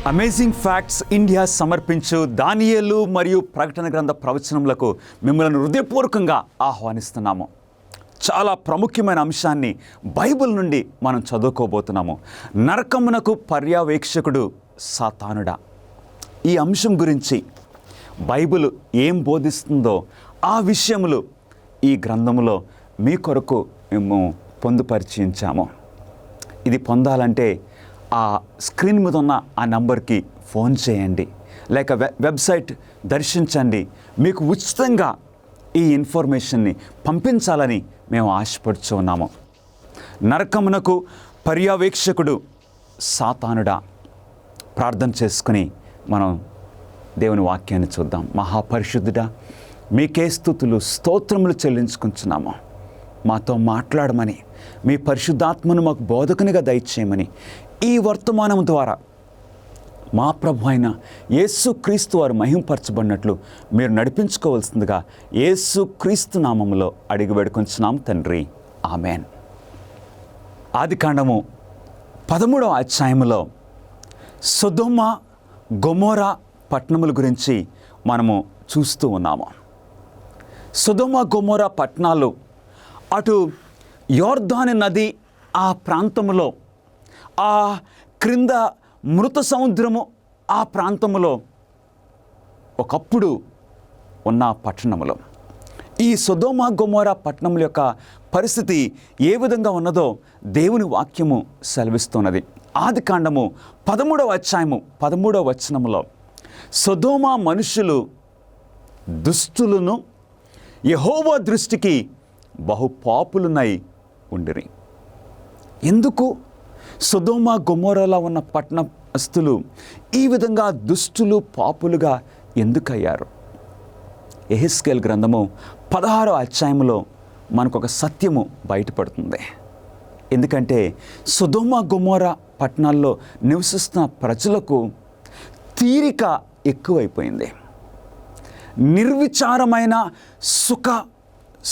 Amazing facts India సమర్పించు దానియేలు మరియు ప్రకటన గ్రంథ ప్రవచనములకు మిమ్మల్ని హృదయపూర్వకంగా ఆహ్వానిస్తున్నాము. చాలా ప్రాముఖ్యమైన అంశాన్ని బైబిల్ నుండి మనం చదువుకోబోతున్నాము. నరకమునకు పర్యవేక్షకుడు సాతానుడా. ఈ అంశం గురించి బైబిల్ ఏం బోధిస్తుందో ఆ విషయములు ఈ గ్రంథములో మీ కొరకు మేము పొందుపరిచించాము. ఇది పొందాలంటే ఆ స్క్రీన్ మీద ఉన్న ఆ నంబర్కి ఫోన్ చేయండి, లేక వెబ్సైట్ దర్శించండి. మీకు ఉచితంగా ఈ ఇన్ఫర్మేషన్ని పంపించాలని మేము ఆశపడుచు ఉన్నాము. నరకమునకు పర్యవేక్షకుడు సాతానుడా. ప్రార్థన చేసుకుని మనం దేవుని వాక్యాన్ని చూద్దాం. మహాపరిశుద్ధుడా, మీకే స్తుతులు స్తోత్రములు చెల్లించుకుంటున్నాము. మాతో మాట్లాడమని, మీ పరిశుద్ధాత్మను మాకు బోధకునిగా దయచేయమని ఈ వర్తమానం ద్వారా మా ప్రభు అయిన యేసుక్రీస్తు వారు మహింపరచబడినట్లు మీరు నడిపించుకోవాల్సిందిగా యేసుక్రీస్తు నామములో అడిగి వేడుకొంచున్నాం తండ్రి, ఆమెన్. ఆదికాండము 13వ అధ్యాయములో సొదొమ గొమొరా పట్టణముల గురించి మనము చూస్తూ ఉన్నాము. సొదొమ గొమొరా పట్టణాలు అటు యోర్దాను నది ఆ ప్రాంతములో, ఆ క్రింద మృత సముద్రము ఆ ప్రాంతములో ఒకప్పుడు ఉన్న పట్టణములో ఈ సొదొమ గొమొరా పట్టణముల యొక్క పరిస్థితి ఏ విధంగా ఉన్నదో దేవుని వాక్యము సెలవిస్తున్నది. ఆదికాండము 13వ అధ్యాయము 13వ వచనములో సొదొమ మనుషులు దుష్టులను యెహోవా దృష్టికి బహుపాపులునై ఉండిరి. ఎందుకు సొదొమ గొమొరాలో ఉన్న పట్టణస్థులు ఈ విధంగా దుష్టులు పాపులుగా ఎందుకయ్యారు? యెహెజ్కేలు గ్రంథము 16వ అధ్యాయంలో మనకు ఒక సత్యము బయటపడుతుంది. ఎందుకంటే సొదొమ గొమొరా పట్టణాల్లో నివసిస్తున్న ప్రజలకు తీరిక ఎక్కువైపోయింది. నిర్విచారమైన సుఖ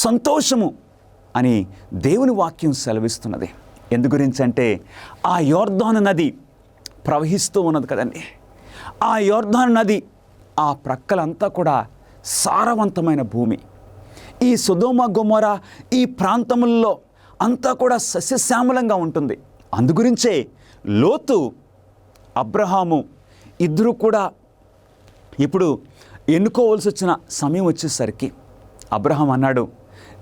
సంతోషము అని దేవుని వాక్యం సెలవిస్తున్నది. ఎందు గురించి అంటే ఆ యోర్దాను నది ప్రవహిస్తూ ఉన్నది కదండి. ఆ యోర్దాను నది ఆ ప్రక్కలంతా కూడా సారవంతమైన భూమి. ఈ సొదొమ గొమొరా ఈ ప్రాంతముల్లో అంతా కూడా సస్యశ్యామలంగా ఉంటుంది. అందుగురించే లోతు అబ్రహాము ఇద్దరు కూడా ఇప్పుడు ఎన్నుకోవాల్సి వచ్చిన సమయం వచ్చేసరికి అబ్రహాం అన్నాడు,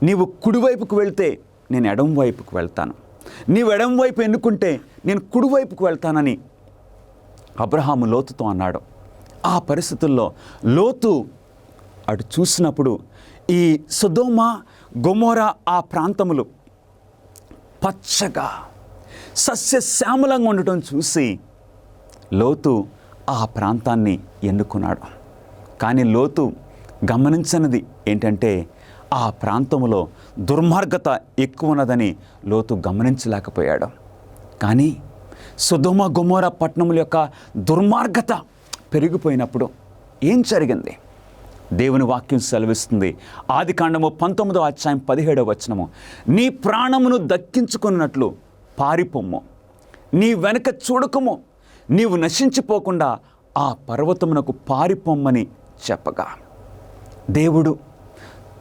నీవు కుడివైపుకు వెళ్తే నేను ఎడం వైపుకు వెళ్తాను, నీవు ఎడం వైపు ఎన్నుకుంటే నేను కుడివైపుకు వెళ్తానని అబ్రహాము లోతుతో అన్నాడు. ఆ పరిస్థితుల్లో లోతు అటు చూసినప్పుడు ఈ సొదొమ గొమొరా ఆ ప్రాంతములు పచ్చగా సస్యశ్యామలంగా ఉండటం చూసి లోతు ఆ ప్రాంతాన్ని ఎన్నుకున్నాడు. కానీ లోతు గమనించినది ఏంటంటే ఆ ప్రాంతంలో దుర్మార్గత ఎక్కువ ఉన్నదని లోతు గమనించలేకపోయాడు. కానీ సొదొమ గొమొరా పట్టణముల యొక్క దుర్మార్గత పెరిగిపోయినప్పుడు ఏం జరిగింది? దేవుని వాక్యం సెలవిస్తుంది. ఆదికాండము 19వ అధ్యాయం 17వ వచనము, నీ ప్రాణమును దక్కించుకున్నట్లు పారిపొమ్ము, నీ వెనక చూడకము, నీవు నశించిపోకుండా ఆ పర్వతమునకు పారిపొమ్మని చెప్పగా దేవుడు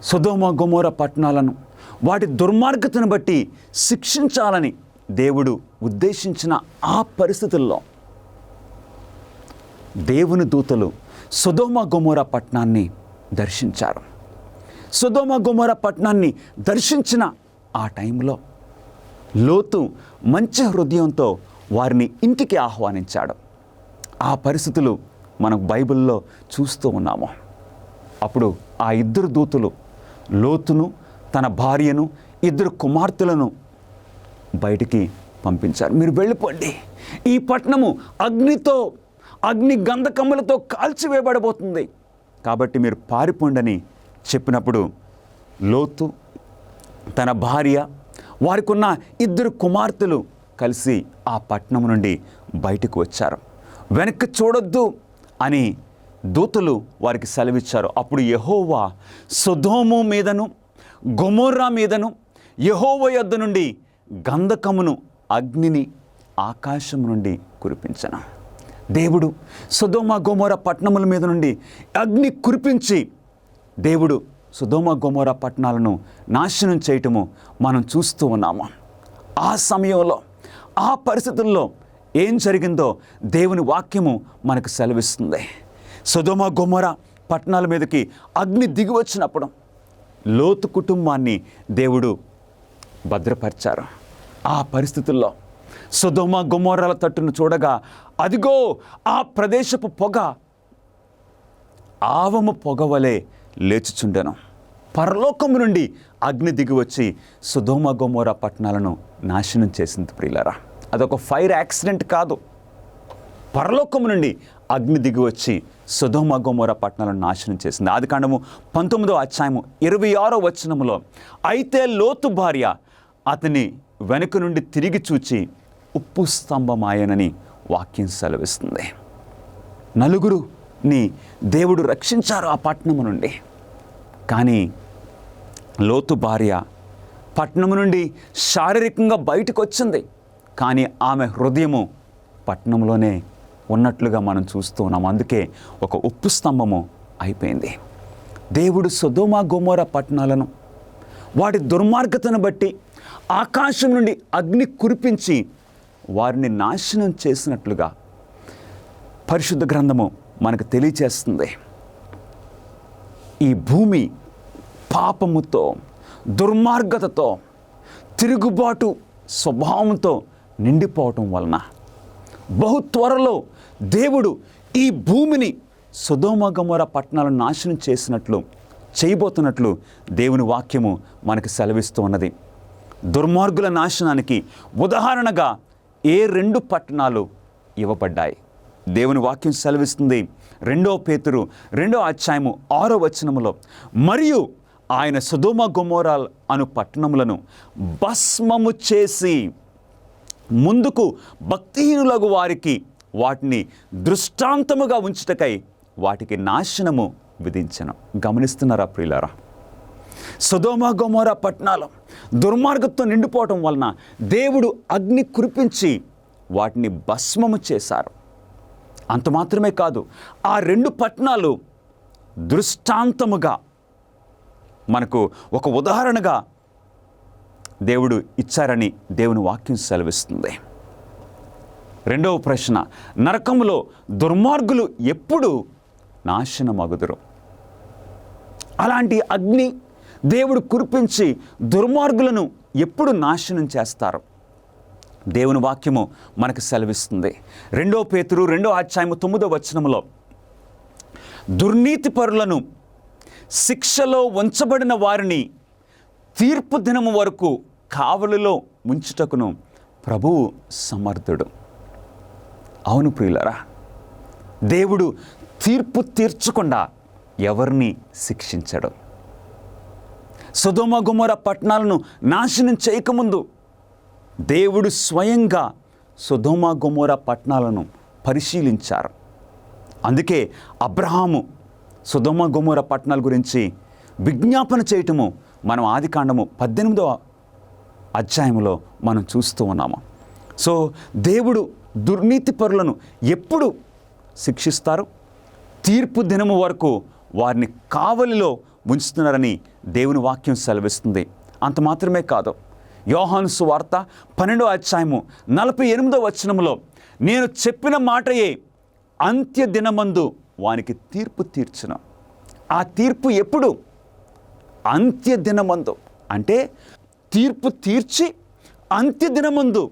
సొదొమ గొమొరా పట్టణాలను వాటి దుర్మార్గతను బట్టి శిక్షించాలని దేవుడు ఉద్దేశించిన ఆ పరిస్థితుల్లో దేవుని దూతలు సొదొమ గొమొర్రా పట్టణాన్ని దర్శించారు. సొదొమ గొమొర్రా పట్టణాన్ని దర్శించిన ఆ టైంలో లోతు మంచి హృదయంతో వారిని ఇంటికి ఆహ్వానించాడు. ఆ పరిస్థితులు మనం బైబిల్లో చూస్తూ ఉన్నాము. అప్పుడు ఆ ఇద్దరు దూతలు లోతును, తన భార్యను, ఇద్దరు కుమార్తెలను బయటికి పంపించారు. మీరు వెళ్ళిపోండి, ఈ పట్టణము అగ్ని గంధకములతో కాల్చివేయబడబోతుంది, కాబట్టి మీరు పారిపోండని చెప్పినప్పుడు లోతు, తన భార్య, వారికి ఉన్న ఇద్దరు కుమార్తెలు కలిసి ఆ పట్టణం నుండి బయటకు వచ్చారు. వెనక్కి చూడొద్దు అని దూతలు వారికి సెలవిచ్చారు. అప్పుడు యెహోవా సొదొమ మీదను గొమొర్రా మీదను యెహోవా యొద్ద నుండి గంధకమును, అగ్నిని ఆకాశం నుండి కురిపించను. దేవుడు సొదొమ గొమొర్రా పట్టణముల మీద నుండి అగ్ని కురిపించి దేవుడు సొదొమ గొమొర్రా పట్టణాలను నాశనం చేయటము మనం చూస్తూ ఉన్నాము. ఆ సమయంలో, ఆ పరిస్థితుల్లో ఏం జరిగిందో దేవుని వాక్యము మనకు సెలవిస్తుంది. సొదొమ గొమొర్రా పట్టణాల మీదకి అగ్ని దిగి వచ్చినప్పుడు లోతు కుటుంబాన్ని దేవుడు భద్రపరిచారు. ఆ పరిస్థితుల్లో సొదొమ గొమొర్రాల తట్టును చూడగా అదిగో ఆ ప్రదేశపు పొగ ఆవము పొగవలే లేచుచుండెను. పరలోకము నుండి అగ్ని దిగి వచ్చి సొదొమ గొమొర్రా పట్టణాలను నాశనం చేసింది. ప్రియులారా, అదొక ఫైర్ యాక్సిడెంట్ కాదు. పరలోకము నుండి అగ్ని దిగి వచ్చి సొదొమ గొమొర్రా పట్టణాలను నాశనం చేసింది. ఆదికాండము 19వ అధ్యాయము 26వ వచనములో, అయితే లోతు భార్య అతని వెనుక నుండి తిరిగి చూచి ఉప్పు స్తంభమాయనని వాక్యం సెలవిస్తుంది. నలుగురుని దేవుడు రక్షించారు ఆ పట్టణము నుండి. కానీ లోతు భార్య పట్టణము నుండి శారీరకంగా బయటకు వచ్చింది, కానీ ఆమె హృదయము పట్టణంలోనే ఉన్నట్లుగా మనం చూస్తూ ఉన్నాం. అందుకే ఒక ఉప్పు స్తంభము అయిపోయింది. దేవుడు సొదొమ గొమొర్రా పట్టణాలను వాటి దుర్మార్గతను బట్టి ఆకాశం నుండి అగ్ని కురిపించి వారిని నాశనం చేసినట్లుగా పరిశుద్ధ గ్రంథము మనకు తెలియచేస్తుంది. ఈ భూమి పాపముతో, దుర్మార్గతతో, తిరుగుబాటు స్వభావంతో నిండిపోవటం వలన బహు త్వరలో దేవుడు ఈ భూమిని సొదొమ గొమొర్రా పట్టణాలను నాశనం చేయబోతున్నట్లు దేవుని వాక్యము మనకు సెలవిస్తూ ఉన్నది. దుర్మార్గుల నాశనానికి ఉదాహరణగా ఏ 2 పట్టణాలు ఇవ్వబడ్డాయి? దేవుని వాక్యం సెలవిస్తుంది 2 పేతురు 2వ అధ్యాయము 6వ వచనములో, మరియు ఆయన సొదొమ గొమొర్రా అను పట్టణములను భస్మము చేసి ముందుకు భక్తిహీనులగు వారికి వాటిని దృష్టాంతముగా ఉంచుటకై వాటికి నాశనము విధించను. గమనిస్తున్నారా ప్రియులారా? సొదొమ గొమొర్రా పట్టణాలు దుర్మార్గంతో నిండిపోవటం వలన దేవుడు అగ్ని కురిపించి వాటిని భస్మము చేశారు. అంత మాత్రమే కాదు, ఆ 2 పట్టణాలు దృష్టాంతముగా మనకు ఒక ఉదాహరణగా దేవుడు ఇచ్చారని దేవుని వాక్యం సెలవిస్తుంది. 2వ ప్రశ్న, నరకములో దుర్మార్గులు ఎప్పుడు నాశనమగుదురు? అలాంటి అగ్ని దేవుడు కురిపించి దుర్మార్గులను ఎప్పుడు నాశనం చేస్తారు? దేవుని వాక్యము మనకు సెలవిస్తుంది. 2 పేతురు 2వ అధ్యాయము 9వ వచనములో, దుర్నీతిపరులను, శిక్షలో ఉంచబడిన వారిని తీర్పు దినము వరకు కావలిలో ముంచుటకును ప్రభువు సమర్థుడు. అవును ప్రియులారా, దేవుడు తీర్పు తీర్చకుండా ఎవరిని శిక్షించడు. సొదొమ గొమొర్రా పట్టణాలను నాశనం చేయకముందు దేవుడు స్వయంగా సొదొమ గొమొర్రా పట్టణాలను పరిశీలించారు. అందుకే అబ్రహాము సొదొమ గొమొర్రా పట్టణాల గురించి విజ్ఞాపన చేయటము మనం ఆదికాండము 18వ అధ్యాయంలో మనం చూస్తూ ఉన్నాము. సో దేవుడు దుర్నీతి పరులను ఎప్పుడు శిక్షిస్తారు? తీర్పు దినము వరకు వారిని కావలిలో ఉంచుతున్నారని దేవుని వాక్యం సెలవిస్తుంది. అంత మాత్రమే కాదు, యోహాను సువార్త 12వ అధ్యాయము 48వ వచనములో, నేను చెప్పిన మాటయే అంత్య దినమందు వానికి తీర్పు తీర్చును. ఆ తీర్పు ఎప్పుడు? అంత్య దినమందు. అంటే తీర్పు తీర్చి అంత్య దినమందు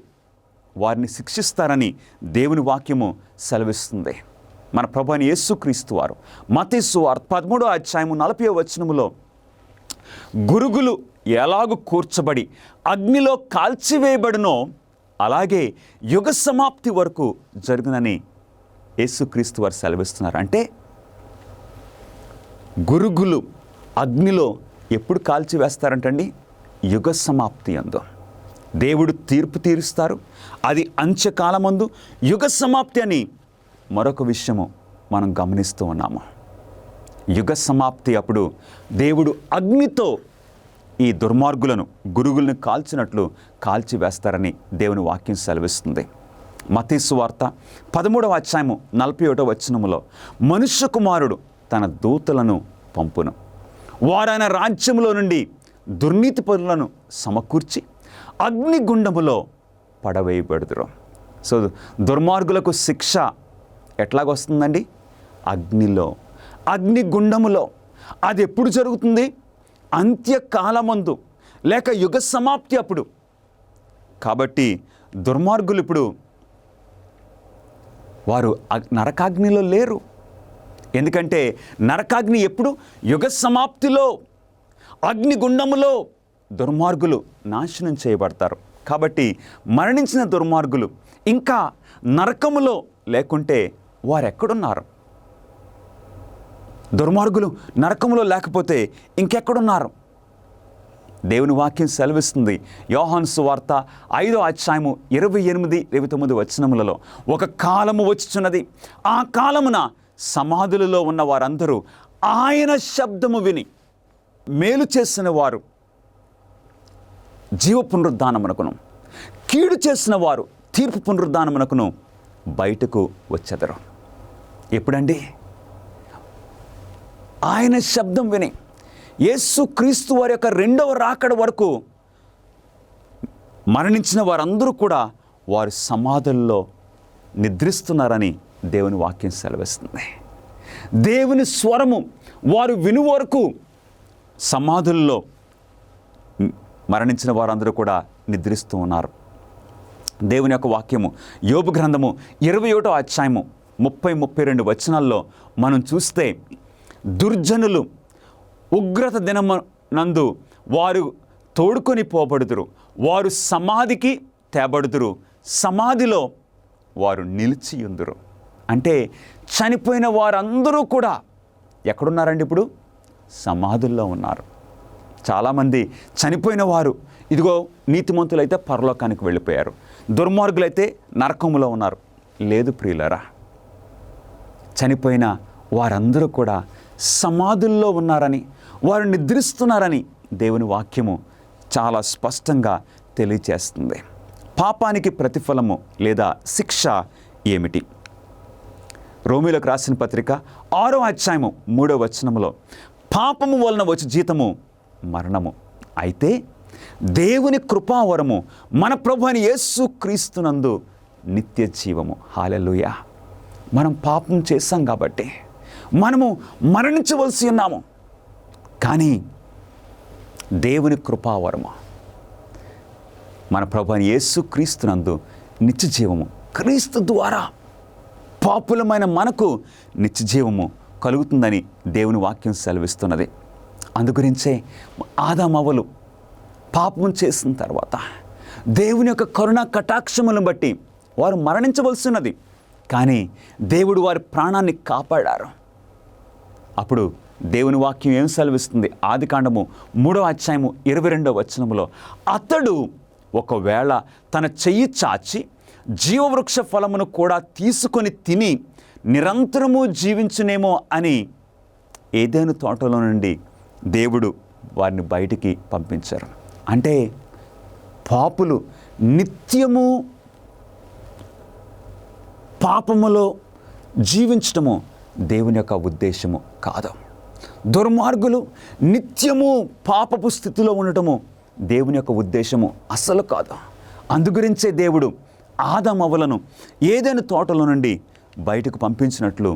వారిని శిక్షిస్తారని దేవుని వాక్యము సెలవిస్తుంది. మన ప్రభువైన యేసుక్రీస్తు వారు మత్తయి సువార్త 13వ అధ్యాయము 40వ వచనములో గురుగులు ఎలాగూ కూర్చబడి అగ్నిలో కాల్చివేయబడినో అలాగే యుగ సమాప్తి వరకు జరుగునని యేసుక్రీస్తు వారు సెలవిస్తున్నారు. అంటే గురుగులు అగ్నిలో ఎప్పుడు కాల్చివేస్తారంటండి? యుగ సమాప్తి యందు దేవుడు తీర్పు తీరుస్తారు. అది అంత్యకాలమందు యుగ సమాప్తి అని మరొక విషయము మనం గమనిస్తూ ఉన్నాము. యుగ సమాప్తి అప్పుడు దేవుడు అగ్నితో ఈ దుర్మార్గులను, గురుగులను కాల్చినట్లు కాల్చివేస్తారని దేవుని వాక్యం సెలవిస్తుంది. మత్తయి సువార్త 13వ అధ్యాయము 41వ వచనములో మనుష్య కుమారుడు తన దూతలను పంపును, వారైన రాజ్యములో నుండి దుర్నీతి పరులను సమకూర్చి అగ్నిగుండములో పడవేయబడుదురు. సో దుర్మార్గులకు శిక్ష ఎట్లాగొస్తుందండి? అగ్నిలో, అగ్నిగుండములో. అది ఎప్పుడు జరుగుతుంది? అంత్యకాలమందు లేక యుగ సమాప్తి అప్పుడు. కాబట్టి దుర్మార్గులు ఇప్పుడు వారు నరకాగ్నిలో లేరు. ఎందుకంటే నరకాగ్ని ఎప్పుడు? యుగ సమాప్తిలో, అగ్నిగుండములో దుర్మార్గులు నాశనం చేయబడతారు. కాబట్టి మరణించిన దుర్మార్గులు ఇంకా నరకములో లేకుంటే వారు ఎక్కడున్నారు? దుర్మార్గులు నరకములో లేకపోతే ఇంకెక్కడున్నారు? దేవుని వాక్యం సెలవిస్తుంది. యోహాను సువార్త 5వ అధ్యాయము 28-29 వచనములలో ఒక కాలము వచ్చుచున్నది, ఆ కాలమున సమాధులలో ఉన్న వారందరూ ఆయన శబ్దము విని మేలు చేసిన వారు జీవ పునరుద్ధానమునకును, కీడు చేసిన వారు తీర్పు పునరుద్ధానమునకును బయటకు వచ్చెదరు. ఎప్పుడండి? ఆయన శబ్దం విని. యేసుక్రీస్తు వారి యొక్క రెండవ రాకడ వరకు మరణించిన వారందరూ కూడా వారు సమాధుల్లో నిద్రిస్తున్నారని దేవుని వాక్యం సెలవిస్తుంది. దేవుని స్వరము వారు విను వరకు సమాధుల్లో మరణించిన వారందరూ కూడా నిద్రిస్తూ ఉన్నారు. దేవుని యొక్క వాక్యము యోబు గ్రంథము 21వ అధ్యాయము 30-32 వచనాల్లో మనం చూస్తే, దుర్జనులు ఉగ్రత దినమునందు వారు తోడుకొని పోబడుదురు, వారు సమాధికి తేబడుదురు, సమాధిలో వారు నిలిచియుందురు. అంటే చనిపోయిన వారందరూ కూడా ఎక్కడున్నారండి? ఇప్పుడు సమాధుల్లో ఉన్నారు. చాలామంది చనిపోయిన వారు ఇదిగో నీతిమంతులైతే పరలోకానికి వెళ్ళిపోయారు, దుర్మార్గులైతే నరకములో ఉన్నారు. లేదు ప్రియులారా, చనిపోయిన వారందరూ కూడా సమాధుల్లో ఉన్నారని, వారు నిద్రిస్తున్నారని దేవుని వాక్యము చాలా స్పష్టంగా తెలియచేస్తుంది. పాపానికి ప్రతిఫలము లేదా శిక్ష ఏమిటి? రోమీయులకు రాసిన పత్రిక 6వ అధ్యాయము 3వ వచనములో పాపము వలన వచ్చి జీతము మరణము, అయితే దేవుని కృపావరము మన ప్రభువైన యేసుక్రీస్తునందు నిత్య జీవము. హల్లెలూయా. మనం పాపం చేశాం కాబట్టి మనము మరణించవలసి ఉన్నాము. కానీ దేవుని కృపావరము మన ప్రభువైన యేసుక్రీస్తునందు నిత్య జీవము, క్రీస్తు ద్వారా పాపులమైన మనకు నిత్య జీవము కలుగుతుందని దేవుని వాక్యం సెలవిస్తున్నది. అందుగురించే ఆదామవ్వలు పాపం చేసిన తర్వాత దేవుని యొక్క కరుణా కటాక్షములను బట్టి వారు మరణించవలసి ఉన్నది. కానీ దేవుడు వారి ప్రాణాన్ని కాపాడారు. అప్పుడు దేవుని వాక్యం ఏం సెలవిస్తుంది? ఆదికాండము 3వ అధ్యాయము 22వ వచనములో, అతడు ఒకవేళ తన చెయ్యి చాచి జీవవృక్ష ఫలమును కూడా తీసుకొని తిని నిరంతరము జీవించునేమో అని ఏదెను తోటలో నుండి దేవుడు వారిని బయటికి పంపించారు. అంటే పాపులు నిత్యము పాపములో జీవించటము దేవుని యొక్క ఉద్దేశము కాదు. దుర్మార్గులు నిత్యము పాపపు స్థితిలో ఉండటము దేవుని యొక్క ఉద్దేశము అసలు కాదు. అందుగురించే దేవుడు ఆదామవ్వలను ఏదైనా తోటలో నుండి బయటకు పంపించినట్లు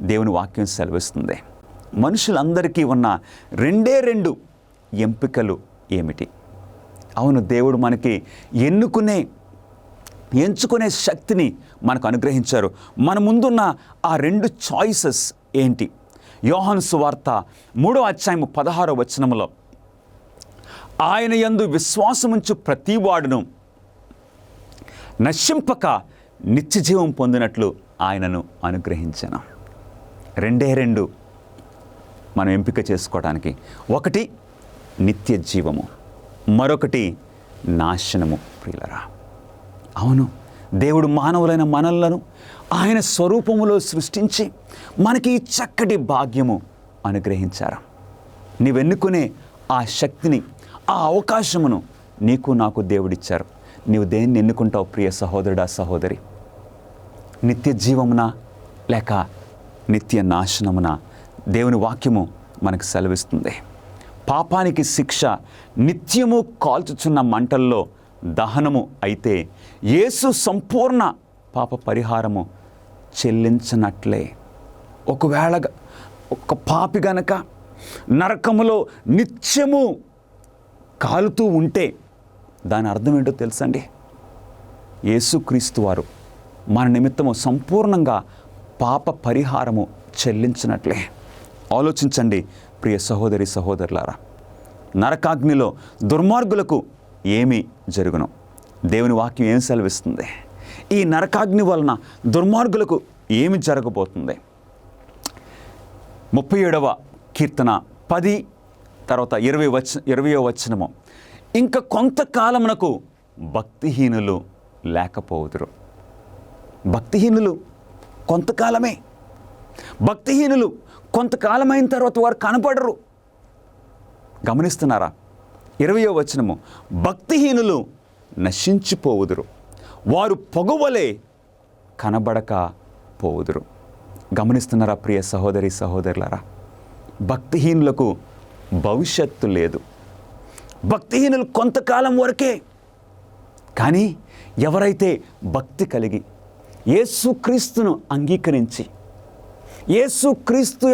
దేవుని వాక్యం సెలవిస్తుంది. మనుషులందరికీ ఉన్న రెండే రెండు ఎంపికలు ఏమిటి? అవును, దేవుడు మనకి ఎంచుకునే శక్తిని మనకు అనుగ్రహించారు. మన ముందున్న ఆ రెండు చాయిసెస్ ఏంటి? యోహాను సువార్త 3:16 ఆయన యందు విశ్వాసముంచు ప్రతివాడును నశింపక నిత్యజీవం పొందినట్లు ఆయనను అనుగ్రహించాను. రెండే రెండు మనం ఎంపిక చేసుకోవడానికి. ఒకటి నిత్య జీవము, మరొకటి నాశనము. ప్రియులరా, అవును, దేవుడు మానవులైన మనలను ఆయన స్వరూపములో సృష్టించి మనకి ఈ చక్కటి భాగ్యము అనుగ్రహించారు. నీవెన్నుకునే ఆ శక్తిని, ఆ అవకాశమును నీకు నాకు దేవుడిచ్చారు. నీవు దేన్ని ఎన్నుకుంటావు ప్రియ సహోదరుడా, సహోదరి? నిత్య జీవమునా లేక నిత్య నాశనమునా? దేవుని వాక్యము మనకు సెలవిస్తుంది. పాపానికి శిక్ష నిత్యము కాల్చుచున్న మంటల్లో దహనము అయితే యేసు సంపూర్ణ పాప పరిహారము చెల్లించినట్లే. ఒకవేళ ఒక పాపి గనక నరకములో నిత్యము కాలుతూ ఉంటే దాని అర్థం ఏంటో తెలుసండి? యేసుక్రీస్తు వారు మన నిమిత్తము సంపూర్ణంగా పాప పరిహారము చెల్లించినట్లే. ఆలోచించండి ప్రియ సహోదరి సహోదరులారా, నరకాగ్నిలో దుర్మార్గులకు ఏమి జరుగును? దేవుని వాక్యం ఏం సెలవిస్తుంది? ఈ నరకాగ్ని వలన దుర్మార్గులకు ఏమి జరగబోతుంది? 37వ కీర్తన 10 తర్వాత 20వ వచనము, ఇంక కొంతకాలమునకు భక్తిహీనులు లేకపోదురు. భక్తిహీనులు కొంతకాలమే. భక్తిహీనులు కొంతకాలమైన తర్వాత వారు కనపడరు. గమనిస్తున్నారా? 20వ వచనము, భక్తిహీనులు నశించిపోవుదురు, వారు పొగవలే కనబడక పోవుదురు. గమనిస్తున్నారా ప్రియ సహోదరి సహోదరులారా? భక్తిహీనులకు భవిష్యత్తు లేదు. భక్తిహీనులు కొంతకాలం వరకే. కానీ ఎవరైతే భక్తి కలిగి యేసుక్రీస్తును అంగీకరించి యేసుక్రీస్తు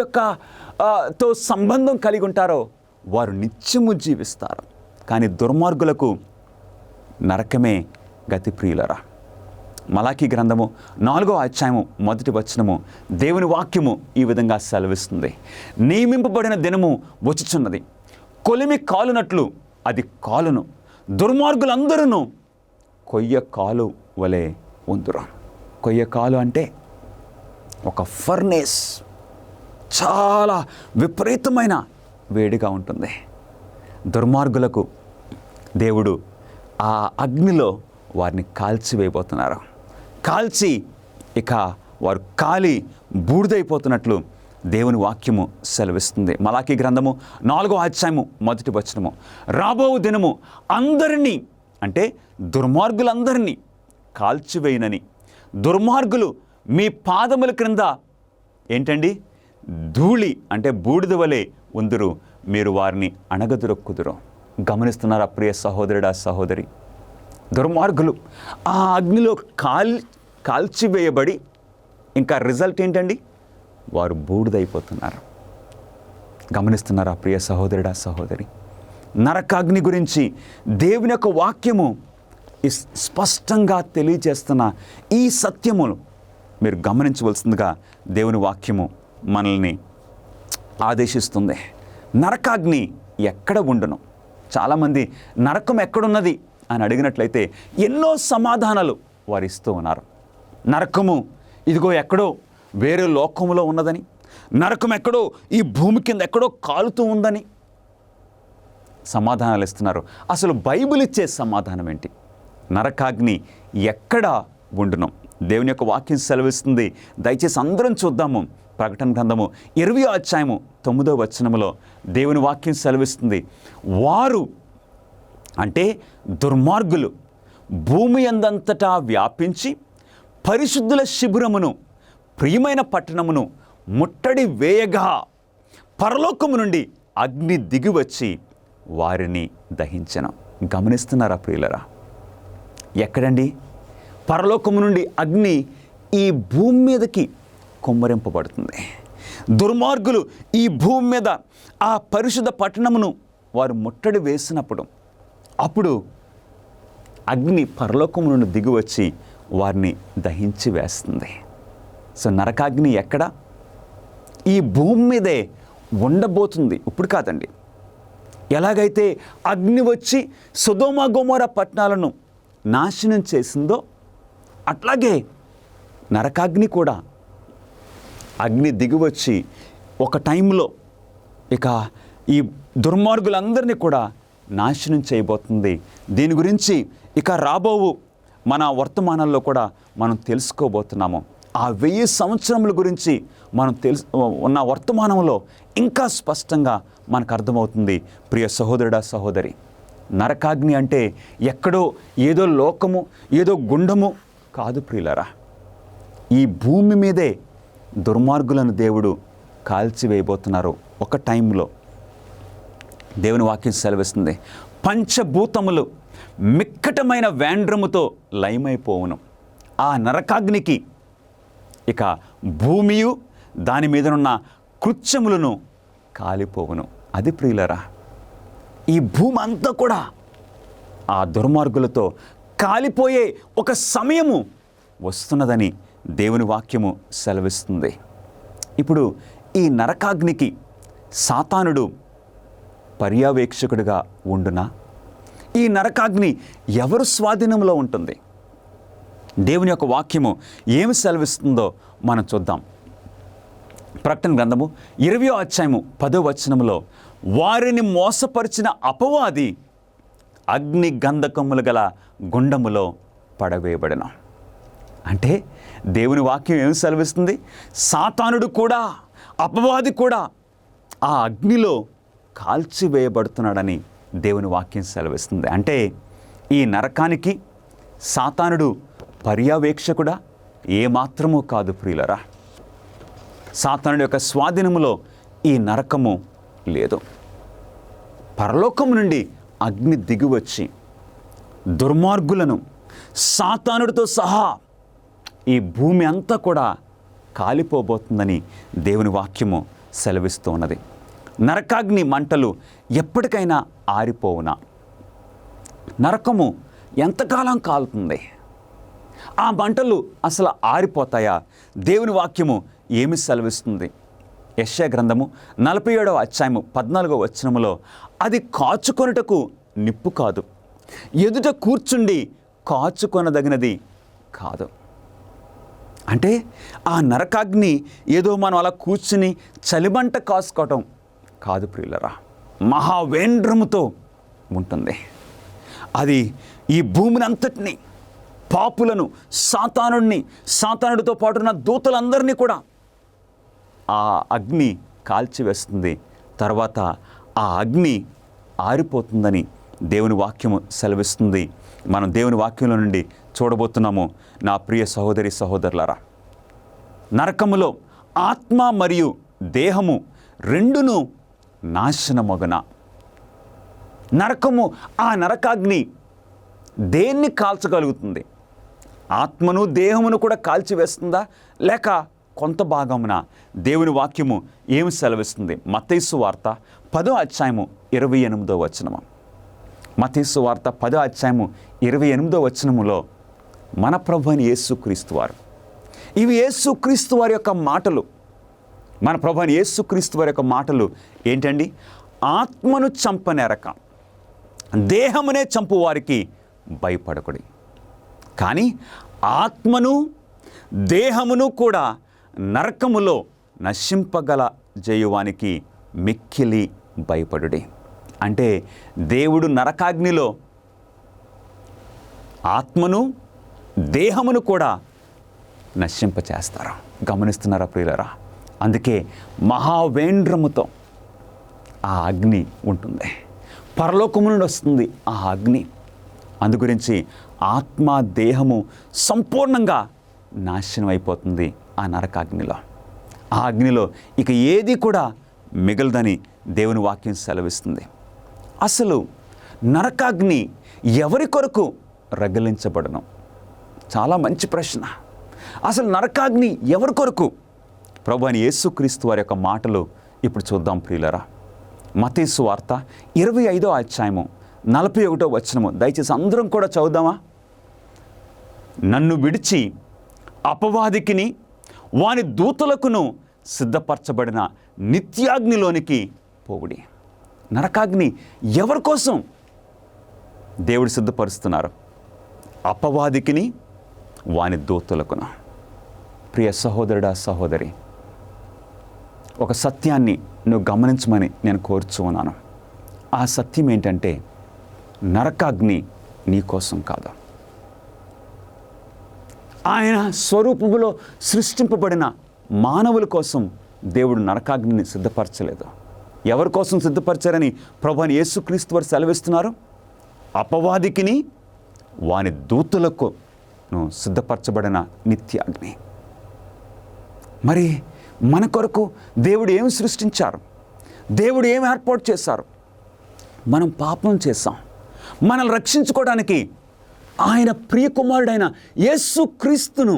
తో సంబంధం కలిగి ఉంటారో వారు నిత్యము జీవిస్తారు. కానీ దుర్మార్గులకు నరకమే గతి. ప్రియులరా, మలాకీ గ్రంథము 4వ అధ్యాయము 1వ వచనము దేవుని వాక్యము ఈ విధంగా సెలవిస్తుంది. నియమింపబడిన దినము వచ్చుచున్నది, కొలిమి కాలునట్లు అది కాలును, దుర్మార్గులందరూ కొయ్య కాలు వలె ఉందురు. కొయ్య కాలు అంటే ఒక ఫర్నేస్, చాలా విపరీతమైన వేడిగా ఉంటుంది. దుర్మార్గులకు దేవుడు ఆ అగ్నిలో వారిని కాల్చివేయబోతున్నారు. కాల్చి ఇక వారు కాలి బూడిదైపోతున్నట్లు దేవుని వాక్యము సెలవిస్తుంది. మలాకీ గ్రంథము 4వ అధ్యాయము 1వ వచనము, రాబో దినము అందరినీ అంటే దుర్మార్గులందరినీ కాల్చివేయనని, దుర్మార్గులు మీ పాదముల క్రింద ఏంటండి ధూళి అంటే బూడిద వలె ఉందురు, మీరు వారిని అణగదొరక్కుదురు. గమనిస్తున్నారా ప్రియ సహోదరుడా, సహోదరి? దుర్మార్గులు ఆ అగ్నిలో కాల్చివేయబడి ఇంకా రిజల్ట్ ఏంటండి? వారు బూడిదైపోతున్నారు. గమనిస్తున్నారా ప్రియ సహోదరుడా, సహోదరి? నరకాగ్ని గురించి దేవుని యొక్క వాక్యము స్పష్టంగా తెలియజేస్తున్న ఈ సత్యమును మీరు గమనించవలసిందిగా దేవుని వాక్యము మనల్ని ఆదేశిస్తుంది. నరకాగ్ని ఎక్కడ ఉండును? చాలామంది నరకం ఎక్కడున్నది అని అడిగినట్లయితే ఎన్నో సమాధానాలు వారు ఇస్తూ ఉన్నారు. నరకము ఇదిగో ఎక్కడో వేరే లోకములో ఉన్నదని, నరకం ఎక్కడో ఈ భూమి కింద ఎక్కడో కాలుతూ ఉందని సమాధానాలు ఇస్తున్నారు. అసలు బైబిల్ ఇచ్చే సమాధానం ఏంటి? నరకాగ్ని ఎక్కడ ఉండును? దేవుని యొక్క వాక్యం సెలవిస్తుంది. దయచేసి అందరం చూద్దాము. ప్రకటన గ్రంథము 20వ అధ్యాయము 9వ వచనములో దేవుని వాక్యం సెలవిస్తుంది. వారు అంటే దుర్మార్గులు భూమి అందంతటా వ్యాపించి పరిశుద్ధుల శిబిరమును ప్రియమైన పట్టణమును ముట్టడి వేయగా పరలోకము నుండి అగ్ని దిగివచ్చి వారిని దహించెను. గమనిస్తున్నారా ప్రియులరా? ఎక్కడండి? పరలోకము నుండి అగ్ని ఈ భూమి మీదకి కుమ్మరింపబడుతుంది. దుర్మార్గులు ఈ భూమి మీద ఆ పరిశుద్ధ పట్టణమును వారు ముట్టడి వేసినప్పుడు అప్పుడు అగ్ని పరలోకము నుండి దిగి వచ్చి వారిని దహించి వేస్తుంది. సో నరకాగ్ని ఎక్కడ? ఈ భూమి మీదే ఉండబోతుంది, ఇప్పుడు కాదండి. ఎలాగైతే అగ్ని వచ్చి సొదొమ గొమొర్రా పట్టణాలను నాశనం చేసిందో అట్లాగే నరకాగ్ని కూడా అగ్ని దిగివచ్చి ఒక టైంలో ఇక ఈ దుర్మార్గులందరినీ కూడా నాశనం చేయబోతుంది. దీని గురించి ఇక రాబోవు మన వర్తమానంలో కూడా మనం తెలుసుకోబోతున్నాము. ఆ 1000 సంవత్సరముల గురించి మనం ఉన్న వర్తమానంలో ఇంకా స్పష్టంగా మనకు అర్థమవుతుంది. ప్రియ సహోదరుడా, సహోదరి, నరకాగ్ని అంటే ఎక్కడో ఏదో లోకము, ఏదో గుండము కాదు ప్రియులారా. ఈ భూమి మీదే దుర్మార్గులను దేవుడు కాల్చివేయబోతున్నారు. ఒక టైంలో దేవుని వాక్యం సెలవిస్తుంది, పంచభూతములు మిక్కటమైన వేండ్రముతో లయమైపోవును. ఆ నరకాగ్నికి ఇక భూమియు దాని మీదనున్న కృత్యములను కాలిపోవును. అది ప్రియులరా, ఈ భూమి అంతా కూడా ఆ దుర్మార్గులతో కాలిపోయే ఒక సమయము వస్తున్నదని దేవుని వాక్యము సెలవిస్తుంది. ఇప్పుడు ఈ నరకాగ్నికి సాతానుడు పర్యవేక్షకుడిగా ఉండునా? ఈ నరకాగ్ని ఎవరు స్వాధీనంలో ఉంటుంది? దేవుని యొక్క వాక్యము ఏమి సెలవిస్తుందో మనం చూద్దాం. ప్రకటన గ్రంథము 20వ అధ్యాయము 10వ వచనములో, వారిని మోసపరిచిన అపవాది అగ్ని గంధకములు గల గుండములో పడవేయబడెను. అంటే దేవుని వాక్యం ఏమి సెలవిస్తుంది? సాతానుడు కూడా, అపవాది కూడా ఆ అగ్నిలో కాల్చివేయబడుతున్నాడని దేవుని వాక్యం సెలవిస్తుంది. అంటే ఈ నరకానికి సాతానుడు పర్యవేక్షకుడా? ఏమాత్రమూ కాదు ప్రియులరా. సాతానుడి యొక్క స్వాధీనములో ఈ నరకము లేదు. పరలోకము నుండి అగ్ని దిగివచ్చి దుర్మార్గులను సాతానుడితో సహా ఈ భూమి అంతా కూడా కాలిపోబోతుందని దేవుని వాక్యము సెలవిస్తూ ఉన్నది. నరకాగ్ని మంటలు ఎప్పటికైనా ఆరిపోవునా? నరకము ఎంతకాలం కాలుతుంది? ఆ మంటలు అసలు ఆరిపోతాయా? దేవుని వాక్యము ఏమి సెలవిస్తుంది? యెషయా గ్రంథము 47వ అధ్యాయము 14వ వచనములో, అది కాచుకొనుటకు నిప్పు కాదు, ఎదుట కూర్చుండి కాచుకొనదగినది కాదు. అంటే ఆ నరకాగ్ని ఏదో మనం అలా కూర్చుని చలిమంట కాసుకోవటం కాదు ప్రియులరా, మహావేంద్రముతో ఉంటుంది. అది ఈ భూమిని అంతటినీ, పాపులను, సాతానుడితో పాటు ఉన్న దూతలందరినీ కూడా ఆ అగ్ని కాల్చివేస్తుంది. తర్వాత ఆ అగ్ని ఆరిపోతుందని దేవుని వాక్యము సెలవిస్తుంది. మనం దేవుని వాక్యంలో నుండి చూడబోతున్నాము. నా ప్రియ సహోదరి సహోదరులారా, నరకములో ఆత్మ మరియు దేహము రెండును నాశనమగున. నరకము, ఆ నరకాగ్ని దేన్ని కాల్చగలుగుతుంది? ఆత్మను దేహమును కూడా కాల్చివేస్తుందా, లేక కొంత భాగమున? దేవుని వాక్యము ఏమి సెలవిస్తుంది? మత్తయి సువార్త 10వ అధ్యాయము 28వ వచనము. మత్తయి సువార్త 10వ అధ్యాయము 28వ వచనములో మన ప్రభువైన యేసుక్రీస్తు వారు, ఇవి యేసుక్రీస్తు వారి యొక్క మాటలు. మన ప్రభువైన యేసుక్రీస్తు వారి యొక్క మాటలు ఏంటండి? ఆత్మను చంపనేరక దేహమునే చంపు వారికి భయపడకుడి, కానీ ఆత్మను దేహమును కూడా నరకములో నశింపగల జయువానికి మిక్కిలి భయపడుడి. అంటే దేవుడు నరకాగ్నిలో ఆత్మను దేహమును కూడా నశింపచేస్తారు. గమనిస్తున్నారా ప్రియులారా? అందుకే మహావేంద్రముతో ఆ అగ్ని ఉంటుంది, పరలోకము నుండి వస్తుంది ఆ అగ్ని. అందుగురించి ఆత్మ దేహము సంపూర్ణంగా నాశనం అయిపోతుంది ఆ నరకాగ్నిలో. ఆ అగ్నిలో ఇక ఏది కూడా మిగలదని దేవుని వాక్యం సెలవిస్తుంది. అసలు నరకాగ్ని ఎవరి కొరకు రగిలించబడను? చాలా మంచి ప్రశ్న. అసలు నరకాగ్ని ఎవరి కొరకు? ప్రభు అయిన యేసుక్రీస్తు వారి యొక్క మాటలు ఇప్పుడు చూద్దాం ప్రియులరా. మత్తయి సువార్త 25వ అధ్యాయము 41వ వచనము దయచేసి అందరం కూడా చదువుదామా? నన్ను విడిచి అపవాదికిని వాని దూతలకును సిద్ధపరచబడిన నిత్యాగ్నిలోనికి పోవుడి. నరకాగ్ని ఎవరి కోసం దేవుడు సిద్ధపరుస్తున్నారు? అపవాదికిని వాని దూతలకును. ప్రియ సహోదరుడా, సహోదరి, ఒక సత్యాన్ని నువ్వు గమనించమని నేను కోరుచు ఉన్నాను. ఆ సత్యం ఏంటంటే నరకాగ్ని నీ కోసం కాదు. ఆయన స్వరూపములో సృష్టింపబడిన మానవుల కోసం దేవుడు నరకాగ్నిని సిద్ధపరచలేదు. ఎవరి కోసం సిద్ధపరచారని ప్రభువైన యేసుక్రీస్తు వారు సెలవిస్తున్నారు? అపవాదికిని వాని దూతలకు సిద్ధపరచబడిన నిత్యాగ్ని. మరి మన కొరకు దేవుడు ఏమి సృష్టించారు? దేవుడు ఏమి ఏర్పాటు చేశారు? మనం పాపం చేశాం. మనల్ని రక్షించుకోవడానికి ఆయన ప్రియ కుమారుడైన యేసుక్రీస్తును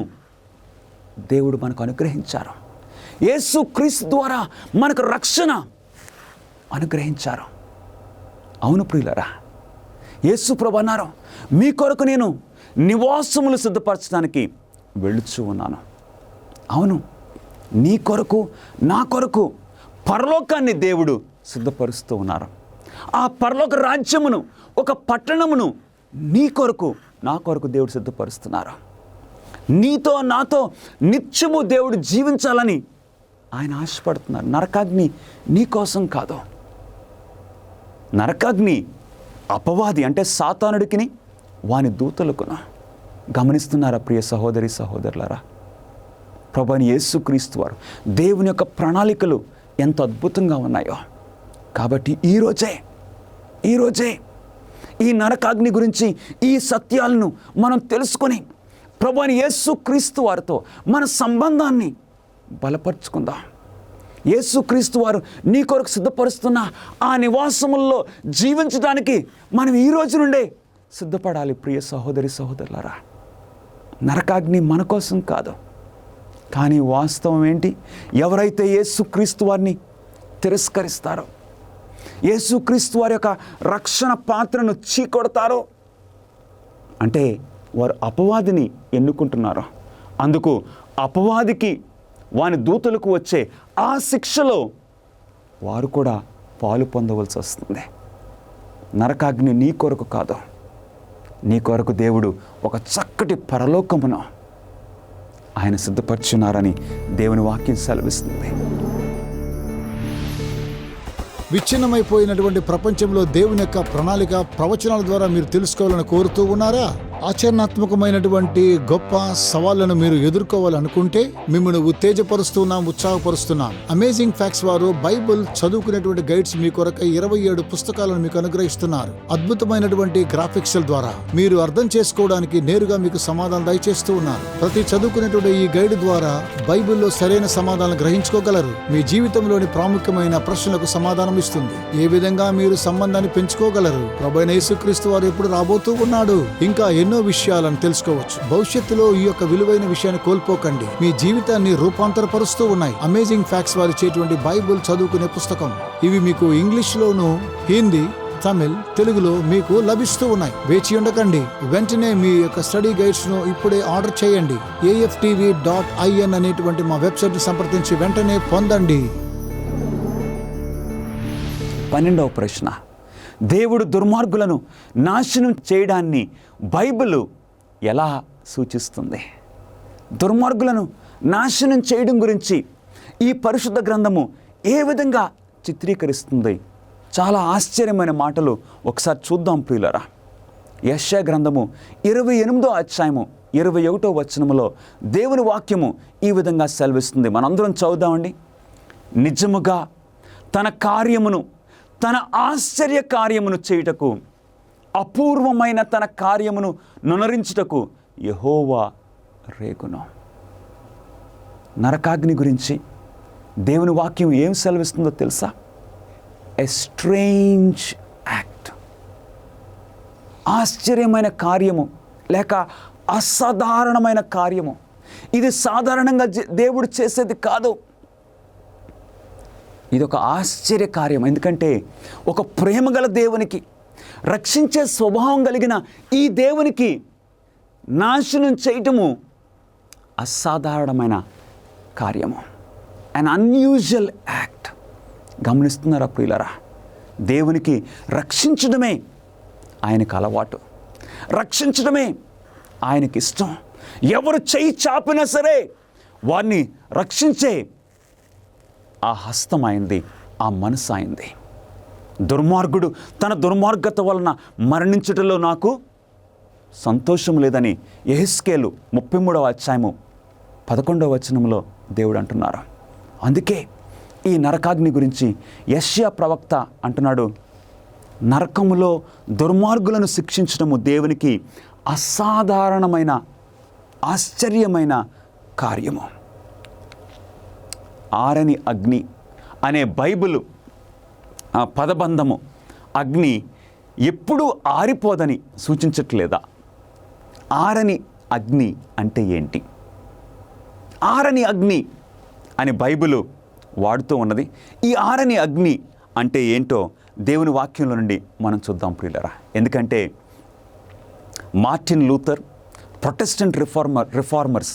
దేవుడు మనకు అనుగ్రహించారు. యేసుక్రీస్తు ద్వారా మనకు రక్షణ అనుగ్రహించారు. అవును ప్రియులరా, యేసు ప్రభు అన్నారు, మీ కొరకు నేను నివాసములు సిద్ధపరచడానికి వెళ్ళుచూ ఉన్నాను. అవును, నీ కొరకు నా కొరకు పరలోకాన్ని దేవుడు సిద్ధపరుస్తూ ఉన్నారు. ఆ పరలోక రాజ్యమును, ఒక పట్టణమును నీ కొరకు నా కొరకు దేవుడు సిద్ధపరుస్తున్నారు. నీతో నాతో నిత్యము దేవుడు జీవించాలని ఆయన ఆశపడుతున్నారు. నరకాగ్ని నీ కోసం కాదు. నరకాగ్ని అపవాది అంటే సాతానుడికిని వాని దూతలకును. గమనిస్తున్నారా ప్రియ సహోదరి సహోదరులారా? ప్రభువైన యేసుక్రీస్తు వారు దేవుని యొక్క ప్రణాళికలు ఎంత అద్భుతంగా ఉన్నాయో. కాబట్టి ఈరోజే ఈ నరకాగ్ని గురించి ఈ సత్యాలను మనం తెలుసుకొని ప్రభువైన యేసుక్రీస్తు వారితో మన సంబంధాన్ని బలపరుచుకుందాం. యేసుక్రీస్తు వారు నీ కొరకు సిద్ధపరుస్తున్న ఆ నివాసముల్లో జీవించడానికి మనం ఈ రోజు నుండే సిద్ధపడాలి. ప్రియ సహోదరి సహోదరులారా, నరకాగ్ని మన కోసం కాదు. కానీ వాస్తవం ఏంటి? ఎవరైతే యేసుక్రీస్తు వారిని తిరస్కరిస్తారో, యేసుక్రీస్తు వారి యొక్క రక్షణ పాత్రను చీకొడతారో, అంటే వారు అపవాదిని ఎన్నుకుంటున్నారు. అందుకు అపవాదికి వాని దూతలకు వచ్చే ఆ శిక్షలో వారు కూడా పాలు పొందవలసి వస్తుంది. నరకాగ్ని నీ కొరకు కాదు. నీ కొరకు దేవుడు ఒక చక్కటి పరలోకమును ఆయన సిద్ధపరచున్నారని దేవుని వాక్యం సెలవిస్తుంది. విచ్ఛిన్నమైపోయినటువంటి ప్రపంచంలో దేవుని యొక్క ప్రణాళిక ప్రవచనాల ద్వారా మీరు తెలుసుకోవాలని కోరుతూ ఉన్నారా? ఆచరణాత్మకమైనటువంటి గొప్ప సవాళ్లను మీరు ఎదుర్కోవాలనుకుంటే మిమ్మల్ని ఉత్సాహపరుస్తున్నాం. అమేజింగ్ ఫ్యాక్ట్స్ వారు బైబిల్ చదువుకునేటువంటి గైడ్స్ మీ కొరకై 27 పుస్తకాలను మీకు అనుగ్రహిస్తున్నారు. అద్భుతమైనటువంటి గ్రాఫిక్స్ ద్వారా మీరు అర్థం చేసుకోవడానికి నేరుగా మీకు సమాధానం దయచేస్తూ ఉన్నారు. ప్రతి చదువుకునేటువంటి ఈ గైడ్ ద్వారా బైబిల్లో సరైన సమాధానం గ్రహించుకోగలరు. మీ జీవితంలోని ప్రాముఖ్యమైన ప్రశ్నలకు సమాధానం ఇస్తుంది. ఏ విధంగా మీరు సంబంధాన్ని పెంచుకోగలరు? ప్రభువైన యేసుక్రీస్తు వారు ఎప్పుడు రాబోతూ ఉన్నాడు? ఇంకా ఎన్నో విషయాలను తెలుసుకోవచ్చు. భవిష్యత్తులో ఈ యొక్క విలువైన విషయాన్ని కోల్పోకండి. మీ జీవితాన్ని రూపాంతరపరుస్తూ ఉన్నాయి అమేజింగ్ ఫ్యాక్ట్స్ వారు ఇచ్చేటువంటి బైబిల్ చదువుకునే పుస్తకం. ఇవి మీకు ఇంగ్లీష్ లోను, హిందీ, తమిళ్, తెలుగులో మీకు లభిస్తూ ఉన్నాయి. వేచి ఉండకండి. వెంటనే మీ యొక్క స్టడీ గైడ్స్ ను ఇప్పుడే ఆర్డర్ చేయండి. AFTV.in అనేటువంటి మా వెబ్సైట్ ని సంప్రదించి వెంటనే పొందండి. 12వ ప్రశ్న, దేవుడు దుర్మార్గులను నాశనం చేయడాన్ని బైబిల్ ఎలా సూచిస్తుంది? దుర్మార్గులను నాశనం చేయడం గురించి ఈ పరిశుద్ధ గ్రంథము ఏ విధంగా చిత్రీకరిస్తుంది? చాలా ఆశ్చర్యమైన మాటలు ఒకసారి చూద్దాం ప్రియులారా. యెషయా గ్రంథము 28వ అధ్యాయము 21వ వచనములో దేవుని వాక్యము ఈ విధంగా సెలవిస్తుంది. మనందరం చదువుదామండి. నిజముగా తన కార్యమును, తన ఆశ్చర్య కార్యమును చేయుటకు, అపూర్వమైన తన కార్యమును నునరించుటకు యెహోవా రేగును. నరకాగ్ని గురించి దేవుని వాక్యం ఏం సెలవిస్తుందో తెలుసా? A strange act. ఆశ్చర్యమైన కార్యము లేక అసాధారణమైన కార్యము. ఇది సాధారణంగా దేవుడు చేసేది కాదు. ఇది ఒక ఆశ్చర్య కార్యం. ఎందుకంటే ఒక ప్రేమగల దేవునికి, రక్షించే స్వభావం కలిగిన ఈ దేవునికి నాశనం చేయటము అసాధారణమైన కార్యము. అన్ అన్యూజువల్ యాక్ట్. గమనిస్తున్నారా ప్రియులారా? దేవునికి రక్షించడమే ఆయనకు అలవాటు, రక్షించడమే ఆయనకి ఇష్టం. ఎవరు చెయ్యి చాపినా సరే వారిని రక్షించే ఆ హస్తం అయింది, ఆ మనసు అయింది. దుర్మార్గుడు తన దుర్మార్గత వలన మరణించుటలో నాకు సంతోషం లేదని యెహెజ్కేలు 33వ అధ్యాయము 11వ వచనంలో దేవుడు అంటున్నారు. అందుకే ఈ నరకాగ్ని గురించి యెషయా ప్రవక్త అంటున్నాడు, నరకములో దుర్మార్గులను శిక్షించడము దేవునికి అసాధారణమైన ఆశ్చర్యమైన కార్యము. ఆరని అగ్ని అనే బైబిల్ పదబంధము అగ్ని ఎప్పుడూ ఆరిపోదని సూచించట్లేదా? ఆరని అగ్ని అంటే ఏంటి? ఆరని అగ్ని అని బైబిల్ వాడుతూ ఉన్నది. ఈ ఆరని అగ్ని అంటే ఏంటో దేవుని వాక్యంలో నుండి మనం చూద్దాం ప్రియులారా. ఎందుకంటే Martin Luther, Protestant reformers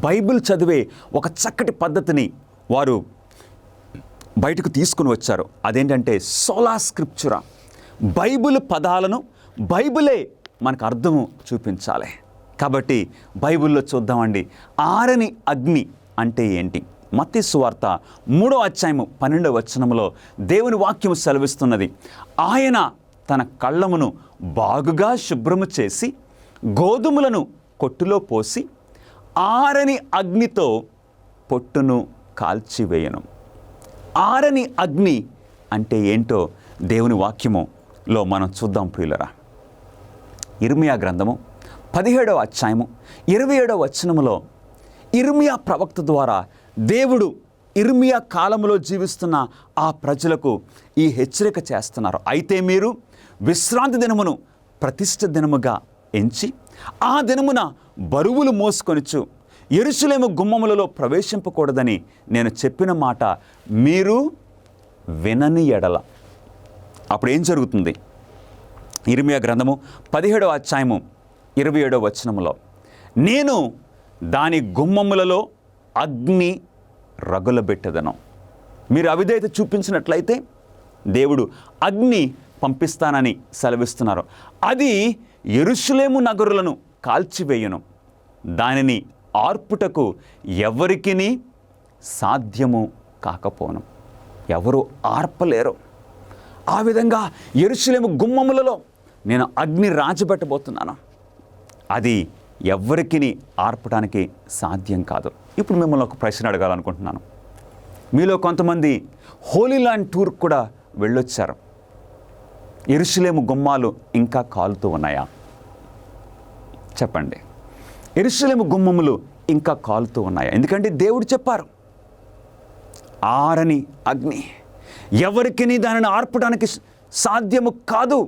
Bible చదివే ఒక చక్కటి పద్ధతిని వారు బయటకు తీసుకుని వచ్చారు. అదేంటంటే సోలా స్క్రిప్చురా. బైబిల్ పదాలను బైబిలే మనకు అర్థము చూపించాలి. కాబట్టి బైబిల్లో చూద్దామండి, ఆరని అగ్ని అంటే ఏంటి. మత్తయి సువార్త 3వ అధ్యాయము 12వ వచనంలో దేవుని వాక్యము సెలవిస్తున్నది, ఆయన తన కళ్ళమును బాగుగా శుభ్రము చేసి గోధుమలను కొట్టులో పోసి ఆరని అగ్నితో పొట్టును కాల్చివేయను. ఆరని అగ్ని అంటే ఏంటో దేవుని వాక్యములో మనం చూద్దాం ప్రియులరా. ఇర్మియా గ్రంథము 17వ అధ్యాయము 27వ వచనములో ఇర్మియా ప్రవక్త ద్వారా దేవుడు ఇర్మియా కాలంలో జీవిస్తున్న ఆ ప్రజలకు ఈ హెచ్చరిక చేస్తున్నారు. అయితే మీరు విశ్రాంతి దినమును ప్రతిష్ఠ దినముగా ఎంచి ఆ దినమున బరువులు మోసుకొనుచు యెరూషలేము గుమ్మములలో ప్రవేశింపకూడదని నేను చెప్పిన మాట మీరు వినని ఎడల అప్పుడు ఏం జరుగుతుంది? ఇర్మియా గ్రంథము 17వ అధ్యాయము 27వ వచనములో, నేను దాని గుమ్మములలో అగ్ని రగులబెట్టెదను. మీరు అవిధేయత చూపించినట్లయితే దేవుడు అగ్ని పంపిస్తానని సెలవిస్తున్నారు. అది యెరూషలేము నగరులను కాల్చివేయును, దానిని ఆర్పుటకు ఎవరికిని సాధ్యము కాకపోను. ఎవరు ఆర్పలేరు. ఆ విధంగా యెరూషలేము గుమ్మములలో నేను అగ్ని రాజబెట్టబోతున్నాను. అది ఎవరికిని ఆర్పడానికి సాధ్యం కాదు. ఇప్పుడు మిమ్మల్ని ఒక ప్రశ్న అడగాలనుకుంటున్నాను. మీలో కొంతమంది హోలీ ల్యాండ్ టూర్ కూడా వెళ్ళొచ్చారు. యెరూషలేము గుమ్మాలు ఇంకా కాలుతూ ఉన్నాయా? చెప్పండి. యెరూషలేము గుమ్మములు ఇంకా కాలుతూ ఉన్నాయా? ఎందుకంటే దేవుడు చెప్పారు, ఆరని అగ్ని, ఎవరికిని దానిని ఆర్పడానికి సాధ్యము కాదు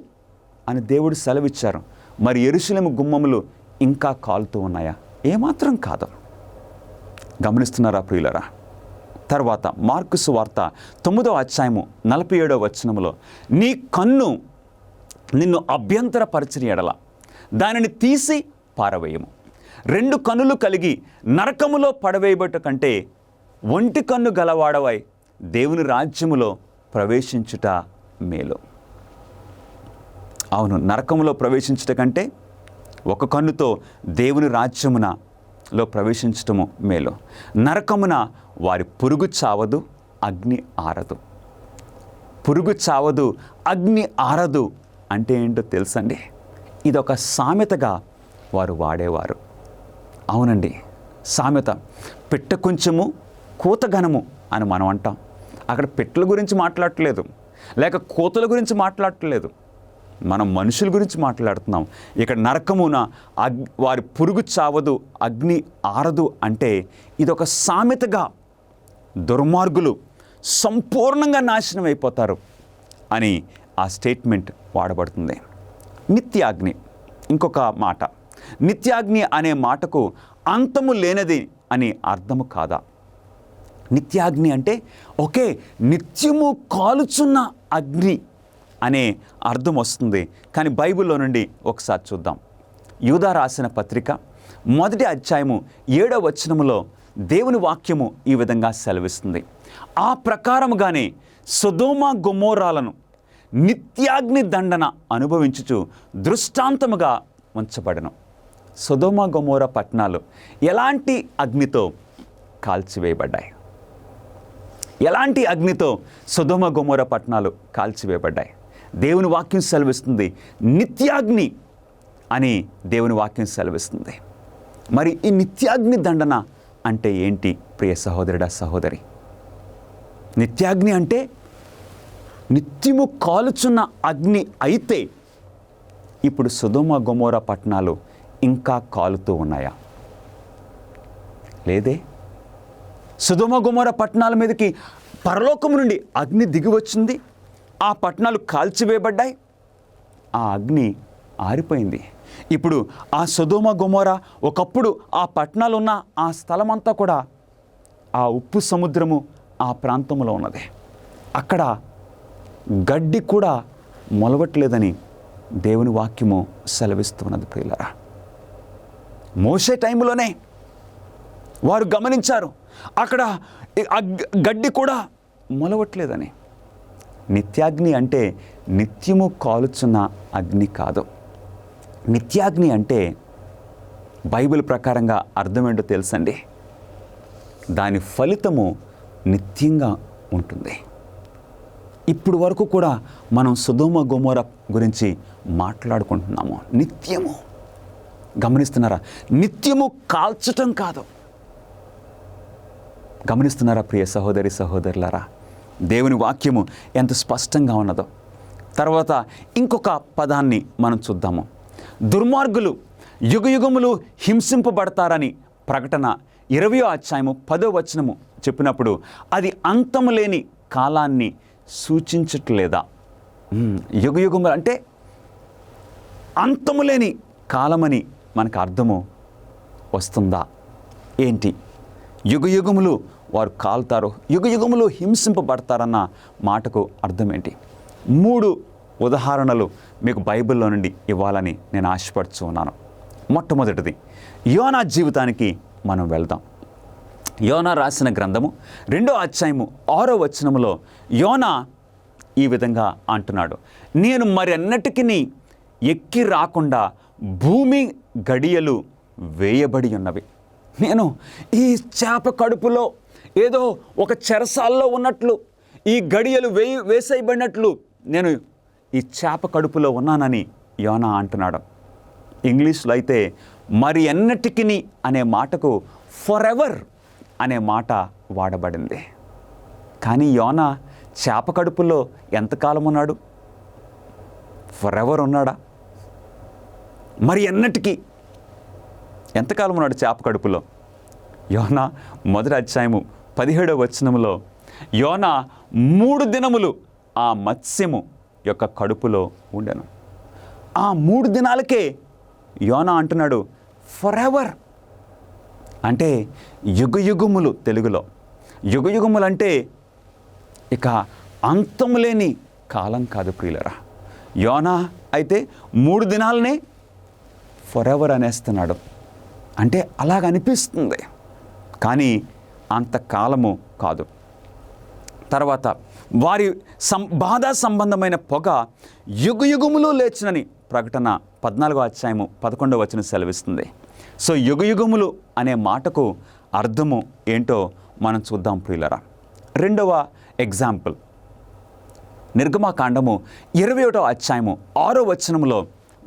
అని దేవుడు సెలవిచ్చారు. మరి యెరూషలేము గుమ్మములు ఇంకా కాలుతూ ఉన్నాయా? ఏమాత్రం కాదు. గమనిస్తున్నారా ప్రియులరా? తర్వాత మార్కు సువార్త 9వ అధ్యాయము 47వ వచనములో, నీ కన్ను నిన్ను అభ్యంతరపరచని ఎడల దానిని తీసి పారవేయము. 2 కన్నులు కలిగి నరకములో పడవేయబట్ట కంటే ఒంటి కన్ను గలవాడవై దేవుని రాజ్యములో ప్రవేశించుట మేలు. అవును, నరకములో ప్రవేశించుట కంటే ఒక కన్నుతో దేవుని రాజ్యమునలో ప్రవేశించటము మేలు. నరకమున వారి పురుగు చావదు, అగ్ని ఆరదు. పురుగు చావదు, అగ్ని ఆరదు అంటే ఏంటో తెలుసండి? ఇదొక సామెతగా వారు వాడేవారు. అవునండి, సామెత. పిట్ట కొంచెము కూతగనము అని మనం అంటాం. అక్కడ పిట్టల గురించి మాట్లాడట్లేదు, లేక కూతల గురించి మాట్లాడట్లేదు, మనం మనుషుల గురించి మాట్లాడుతున్నాం. ఇక్కడ నరకమున వారి పురుగు చావదు, అగ్ని ఆరదు అంటే ఇదొక సామెతగా దుర్మార్గులు సంపూర్ణంగా నాశనం అయిపోతారు అని ఆ స్టేట్మెంట్ వాడబడుతుంది. నిత్యాగ్ని ఇంకొక మాట. నిత్యాగ్ని అనే మాటకు అంతము లేనిది అని అర్థము కాదా? నిత్యాగ్ని అంటే ఒకే నిత్యము కాలుచున్న అగ్ని అనే అర్థం వస్తుంది. కానీ బైబిల్లో నుండి ఒకసారి చూద్దాం. యూదా రాసిన పత్రిక 1వ అధ్యాయము 7వ వచనములో దేవుని వాక్యము ఈ విధంగా సెలవిస్తుంది. ఆ ప్రకారముగానే సొదొమ గొమొర్రాలను నిత్యాగ్ని దండన అనుభవించుచు దృష్టాంతముగా ఉంచబడను. సొదొమ గొమొర్రా పట్టణాలు ఎలాంటి అగ్నితో కాల్చివేయబడ్డాయి? ఎలాంటి అగ్నితో సొదొమ గొమొర్రా పట్టణాలు కాల్చివేయబడ్డాయి? దేవుని వాక్యం సెలవిస్తుంది నిత్యాగ్ని అని దేవుని వాక్యం సెలవిస్తుంది. మరి ఈ నిత్యాగ్ని దండన అంటే ఏంటి ప్రియ సహోదరుడా, సహోదరి? నిత్యాగ్ని అంటే నిత్యము కాలుచున్న అగ్ని అయితే ఇప్పుడు సొదొమ గొమొర్రా పట్టణాలు ఇంకా కాలుతూ ఉన్నాయా? లేదే. సొదొమ గొమొర్రా పట్టణాల మీదకి పరలోకం నుండి అగ్ని దిగి వచ్చింది. ఆ పట్టణాలు కాల్చివేయబడ్డాయి. ఆ అగ్ని ఆరిపోయింది. ఇప్పుడు ఆ సొదొమ గొమొర్రా ఒకప్పుడు ఆ పట్టణాలు ఉన్న ఆ స్థలమంతా కూడా ఆ ఉప్పు సముద్రము ఆ ప్రాంతంలో ఉన్నది. అక్కడ గడ్డి కూడా మొలవట్లేదని దేవుని వాక్యము సెలవిస్తున్నది ప్రియులారా. మోషే టైంలోనే వారు గమనించారు అక్కడ గడ్డి కూడా మొలవట్లేదని. నిత్యాగ్ని అంటే నిత్యము కాలుచున్న అగ్ని కాదు. నిత్యాగ్ని అంటే బైబిల్ ప్రకారంగా అర్థమేంటో తెలుసండి. దాని ఫలితము నిత్యంగా ఉంటుంది. ఇప్పుడు వరకు కూడా మనం సొదొమ గొమొర్రా గురించి మాట్లాడుకుంటున్నాము. నిత్యము, గమనిస్తున్నారా? నిత్యము కాల్చటం కాదు. గమనిస్తున్నారా ప్రియ సహోదరి సహోదరులారా? దేవుని వాక్యము ఎంత స్పష్టంగా ఉన్నదో. తర్వాత ఇంకొక పదాన్ని మనం చూద్దాము. దుర్మార్గులు యుగయుగములు హింసింపబడతారని ప్రకటన 20వ అధ్యాయము 10వ వచనము చెప్పినప్పుడు అది అంతము లేని కాలాన్ని సూచించట్లేదా? యుగయుగములు అంటే అంతము లేని కాలమని మనకు అర్థము వస్తుందా ఏంటి? యుగయుగములు వారు కాలుతారు, యుగయుగములు హింసింపబడతారన్న మాటకు అర్థం ఏంటి? 3 ఉదాహరణలు మీకు బైబిల్లో నుండి ఇవ్వాలని నేను ఆశపడుతూ ఉన్నాను. మొట్టమొదటిది యోనా జీవితానికి మనం వెళ్దాం. యోనా రాసిన గ్రంథము 2వ అధ్యాయము 6వ వచనములో యోనా ఈ విధంగా అంటున్నాడు, నేను మరెన్నటికి ఎక్కి రాకుండా భూమి గడియలు వేయబడి ఉన్నవి. నేను ఈ చేప కడుపులో ఏదో ఒక చెరసాల్లో ఉన్నట్లు, ఈ గడియలు వేసేయబడినట్లు నేను ఈ చేప కడుపులో ఉన్నానని యోనా అంటున్నాడు. ఇంగ్లీష్లో అయితే మరి ఎన్నటికి అనే మాటకు ఫర్ ఎవర్ అనే మాట వాడబడింది. కానీ యోనా చేప కడుపులో ఎంతకాలం ఉన్నాడు? ఫర్ ఎవర్ ఉన్నాడా? మరి ఎన్నటికి ఎంతకాలం ఉన్నాడు చేప కడుపులో? యోనా 1వ అధ్యాయము 17వ వచనములో యోనా 3 దినములు ఆ మత్స్యము యొక్క కడుపులో ఉండెను. ఆ 3 దినాలకే యోనా అంటున్నాడు ఫర్ ఎవర్ అంటే యుగయుగములు. తెలుగులో యుగయుగములు అంటే ఇక అంతము లేని కాలం కాదు ప్రియులరా. యోనా అయితే 3 దినాలనే ఫర్ ఎవర్ అనేస్తున్నాడు. అంటే అలాగ అనిపిస్తుంది, కానీ అంతకాలము కాదు. తర్వాత వారి బాధా సంబంధమైన పొగ యుగయుగములు లేచునని ప్రకటన 14వ అధ్యాయము 11వ వచనం సెలవిస్తుంది. సో యుగయుగములు అనే మాటకు అర్థము ఏంటో మనం చూద్దాం ప్రియులరా. 2వ ఎగ్జాంపుల్ నిర్గమకాండము 21వ అధ్యాయము 6వ వచనములో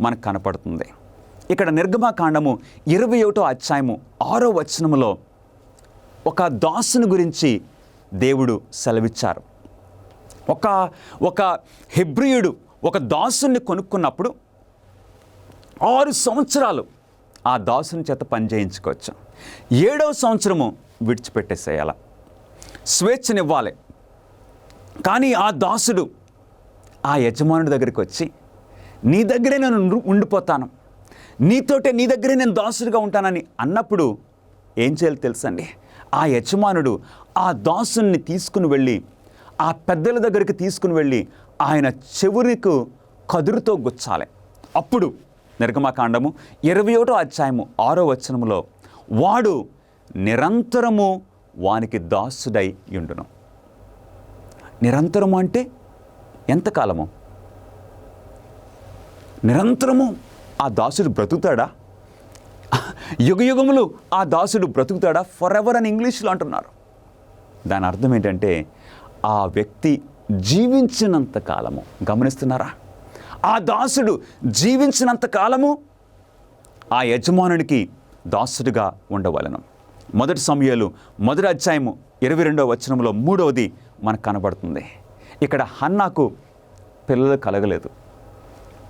మనకు కనపడుతుంది. ఇక్కడ నిర్గమకాండము 21వ అధ్యాయము 6వ వచనములో ఒక దాసుని గురించి దేవుడు సెలవిచ్చారు. ఒక హెబ్రీయుడు ఒక దాసుని కొనుక్కున్నప్పుడు 6 సంవత్సరాలు ఆ దాసుని చేత పనిచేయించుకోవచ్చు. 7వ సంవత్సరము విడిచిపెట్టేసేయాల, స్వేచ్ఛనివ్వాలి. కానీ ఆ దాసుడు ఆ యజమానుడి దగ్గరికి వచ్చి నీ దగ్గరే నేను ఉండిపోతాను, నీ దగ్గరే నేను దాసుడిగా ఉంటానని అన్నప్పుడు ఏం చేయాలో తెలుసండి, ఆ యజమానుడు ఆ దాసుని తీసుకుని వెళ్ళి ఆ పెద్దల దగ్గరికి తీసుకుని వెళ్ళి ఆయన చెవులకు కదురుతో గుచ్చాలి. అప్పుడు నిర్గమకాండము 21వ అధ్యాయము 6వ వచనములో వాడు నిరంతరము వానికి దాసుడై యుండును. నిరంతరము అంటే ఎంతకాలము? నిరంతరము ఆ దాసుడు బ్రతుకుతాడా? యుగయుగములు ఆ దాసుడు బ్రతుకుతాడా? ఫర్ ఎవర్ అని ఇంగ్లీష్లో అంటున్నారు. దాని అర్థం ఏంటంటే ఆ వ్యక్తి జీవించినంత కాలము. గమనిస్తున్నారా? ఆ దాసుడు జీవించినంత కాలము ఆ యజమానునికి దాసుడిగా ఉండవలెను. 1 సమూయేలు 1వ అధ్యాయము 22వ వచనంలో 3వది మనకు కనబడుతుంది. ఇక్కడ హన్నాకు పిల్లలు కలగలేదు,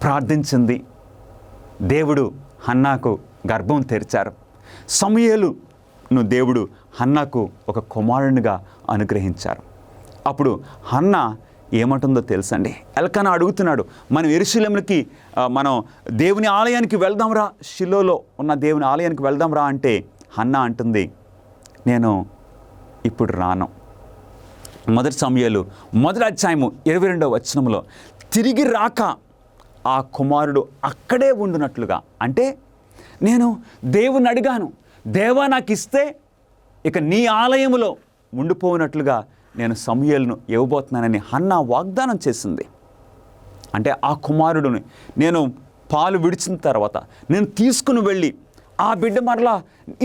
ప్రార్థించింది, దేవుడు హన్నాకు గర్భం తెరిచారు. సమూయేలును దేవుడు హన్నాకు ఒక కుమారునిగా అనుగ్రహించారు. అప్పుడు హన్నా ఏమంటుందో తెలుసండి. ఎల్కానా అడుగుతున్నాడు, మనం యెరూషలేముకి మనం దేవుని ఆలయానికి వెళ్దాంరా, షిలోలో ఉన్న దేవుని ఆలయానికి వెళ్దాంరా అంటే హన్నా అంటుంది, నేను ఇప్పుడు రాను. 1 సమూయేలు 1వ అధ్యాయము 22వ వచనంలో తిరిగి రాక ఆ కుమారుడు అక్కడే ఉండునట్లుగా, అంటే నేను దేవుని అడిగాను, దేవా నాకు ఇస్తే ఇక నీ ఆలయములో ఉండిపోయినట్లుగా నేను సమూయేలును ఇవ్వబోతున్నానని హన్నా వాగ్దానం చేసింది. అంటే ఆ కుమారుడిని నేను పాలు విడిచిన తర్వాత నేను తీసుకుని వెళ్ళి ఆ బిడ్డ మరలా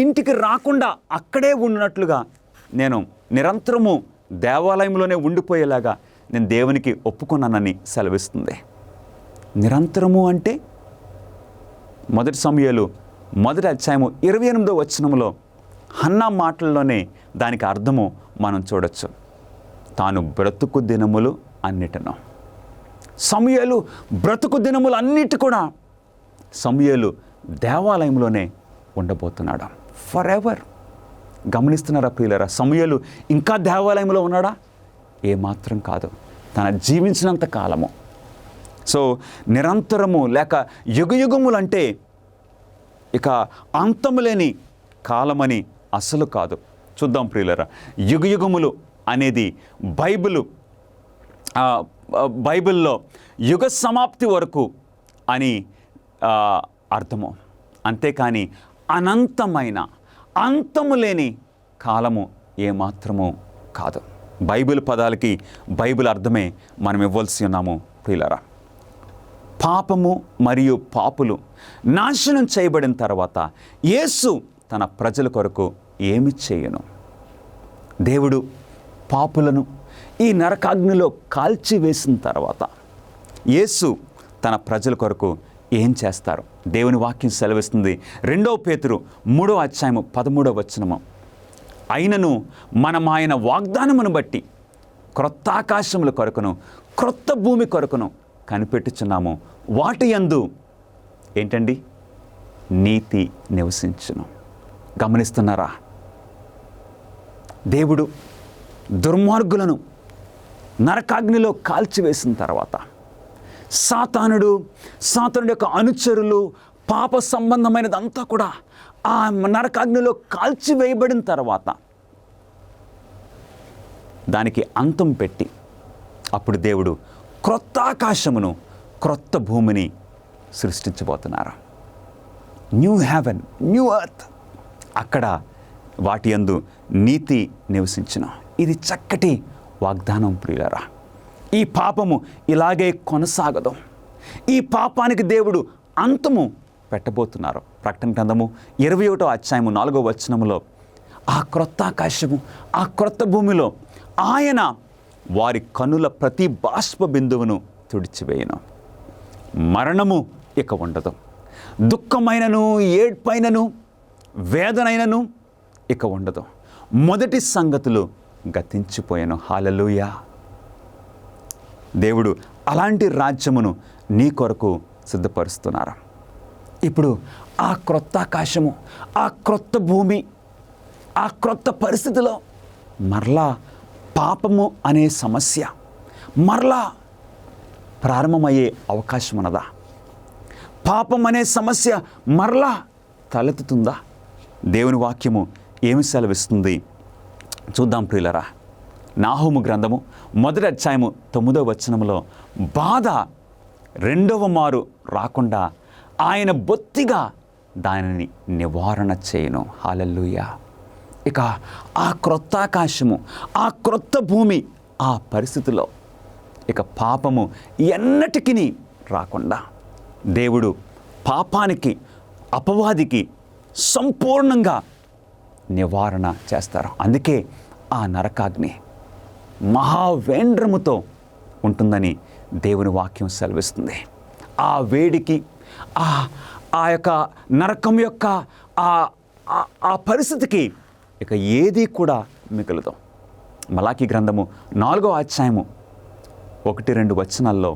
ఇంటికి రాకుండా అక్కడే ఉన్నట్లుగా నేను నిరంతరము దేవాలయంలోనే ఉండిపోయేలాగా నేను దేవునికి ఒప్పుకున్నానని సెలవిస్తుంది. నిరంతరము అంటే 1 సమూయేలు 1వ అధ్యాయము 28వ వచనంలో హన్నా మాటల్లోనే దానికి అర్థము మనం చూడొచ్చు. తాను బ్రతుకు దినములు అన్నిటను. సమూయేలు బ్రతుకు దినములు అన్నిటి కూడా సమూయేలు దేవాలయంలోనే ఉండబోతున్నాడు ఫర్ ఎవర్. గమనిస్తున్నారా ప్రియులారా? సమూయేలు ఇంకా దేవాలయంలో ఉన్నాడా? ఏమాత్రం కాదు, తన జీవించినంత కాలము. సో నిరంతరము లేక యుగయుగములు అంటే ఇక అంతము లేని కాలమని అసలు కాదు. చూద్దాం ప్రియులారా, యుగయుగములు అనేది బైబిల్లో యుగ సమాప్తి వరకు అని అర్థము. అంతేకాని అనంతమైన అంతము లేని కాలము ఏమాత్రము కాదు. బైబిల్ పదాలకి బైబిల్ అర్థమే మనం ఇవ్వాల్సి ఉన్నాము ప్రియులారా. పాపము మరియు పాపులు నాశనం చేయబడిన తర్వాత యేసు తన ప్రజల కొరకు ఏమి చేయను? దేవుడు పాపులను ఈ నరకాగ్నిలో కాల్చివేసిన తర్వాత యేసు తన ప్రజల కొరకు ఏం చేస్తారు? దేవుని వాక్యం సెలవిస్తుంది. 2 పేతురు 3వ అధ్యాయము 13వ వచనము, అయినను మనం ఆయన వాగ్దానమును బట్టి క్రొత్త ఆకాశముల కొరకును క్రొత్త భూమి కొరకును కనిపెట్టుచున్నాము, వాటి యందు ఏంటండి? నీతి నివసించును. గమనిస్తున్నారా? దేవుడు దుర్మార్గులను నరకాగ్నిలో కాల్చివేసిన తర్వాత సాతానుడు యొక్క అనుచరులు పాప సంబంధమైనదంతా కూడా ఆ నరకాగ్నిలో కాల్చివేయబడిన తర్వాత దానికి అంతం పెట్టి అప్పుడు దేవుడు క్రొత్త ఆకాశమును క్రొత్త భూమిని సృష్టించబోతున్నారు. New heaven, new earth. అక్కడ వాటి యందు నీతి నివసించును. ఇది చక్కటి వాగ్దానం ప్రియులారా. ఈ పాపము ఇలాగే కొనసాగదు. ఈ పాపానికి దేవుడు అంతము పెట్టబోతున్నారు. ప్రకటన గ్రంథము 21వ అధ్యాయము 4వ వచనములో ఆ క్రొత్త ఆకాశము ఆ క్రొత్త భూమిలో ఆయన వారి కనుల ప్రతి బాష్ప బిందువును తుడిచివేయను. మరణము ఇక ఉండదు. దుఃఖమైనను ఏడ్పైనను వేదనైనను ఇక ఉండదు. మొదటి సంగతులు గతించిపోయాను. హల్లెలూయా. దేవుడు అలాంటి రాజ్యమును నీ కొరకు సిద్ధపరుస్తున్నారు. ఇప్పుడు ఆ క్రొత్త ఆకాశము ఆ క్రొత్త భూమి ఆ క్రొత్త పరిస్థితిలో మరలా పాపము అనే సమస్య మరలా ప్రారంభమయ్యే అవకాశం ఉన్నదా? పాపం అనే సమస్య మరలా తలెత్తుతుందా? దేవుని వాక్యము ఏమి సెలవిస్తుంది చూద్దాం ప్రియులరా. నాహూము గ్రంథము 1వ అధ్యాయము 9వ వచనంలో బాధ రెండవ మారు రాకుండా ఆయన బొత్తిగా దానిని నివారణ చేయను. హల్లెలూయా. ఇక ఆ క్రొత్త ఆకాశము, ఆ క్రొత్త భూమి, ఆ పరిస్థితిలో ఇక పాపము ఎన్నటికీ రాకుండా దేవుడు పాపానికి, అపవాదికి సంపూర్ణంగా నివారణ చేస్తారు. అందుకే ఆ నరకాగ్ని మహావేంద్రముతో ఉంటుందని దేవుని వాక్యం సెలవిస్తుంది. ఆ వేడికి, ఆ యొక్క నరకం యొక్క ఆ పరిస్థితికి ఇక ఏది కూడా మిగలదు. మలాకీ గ్రంథము 4వ అధ్యాయము 1-2 వచనాల్లో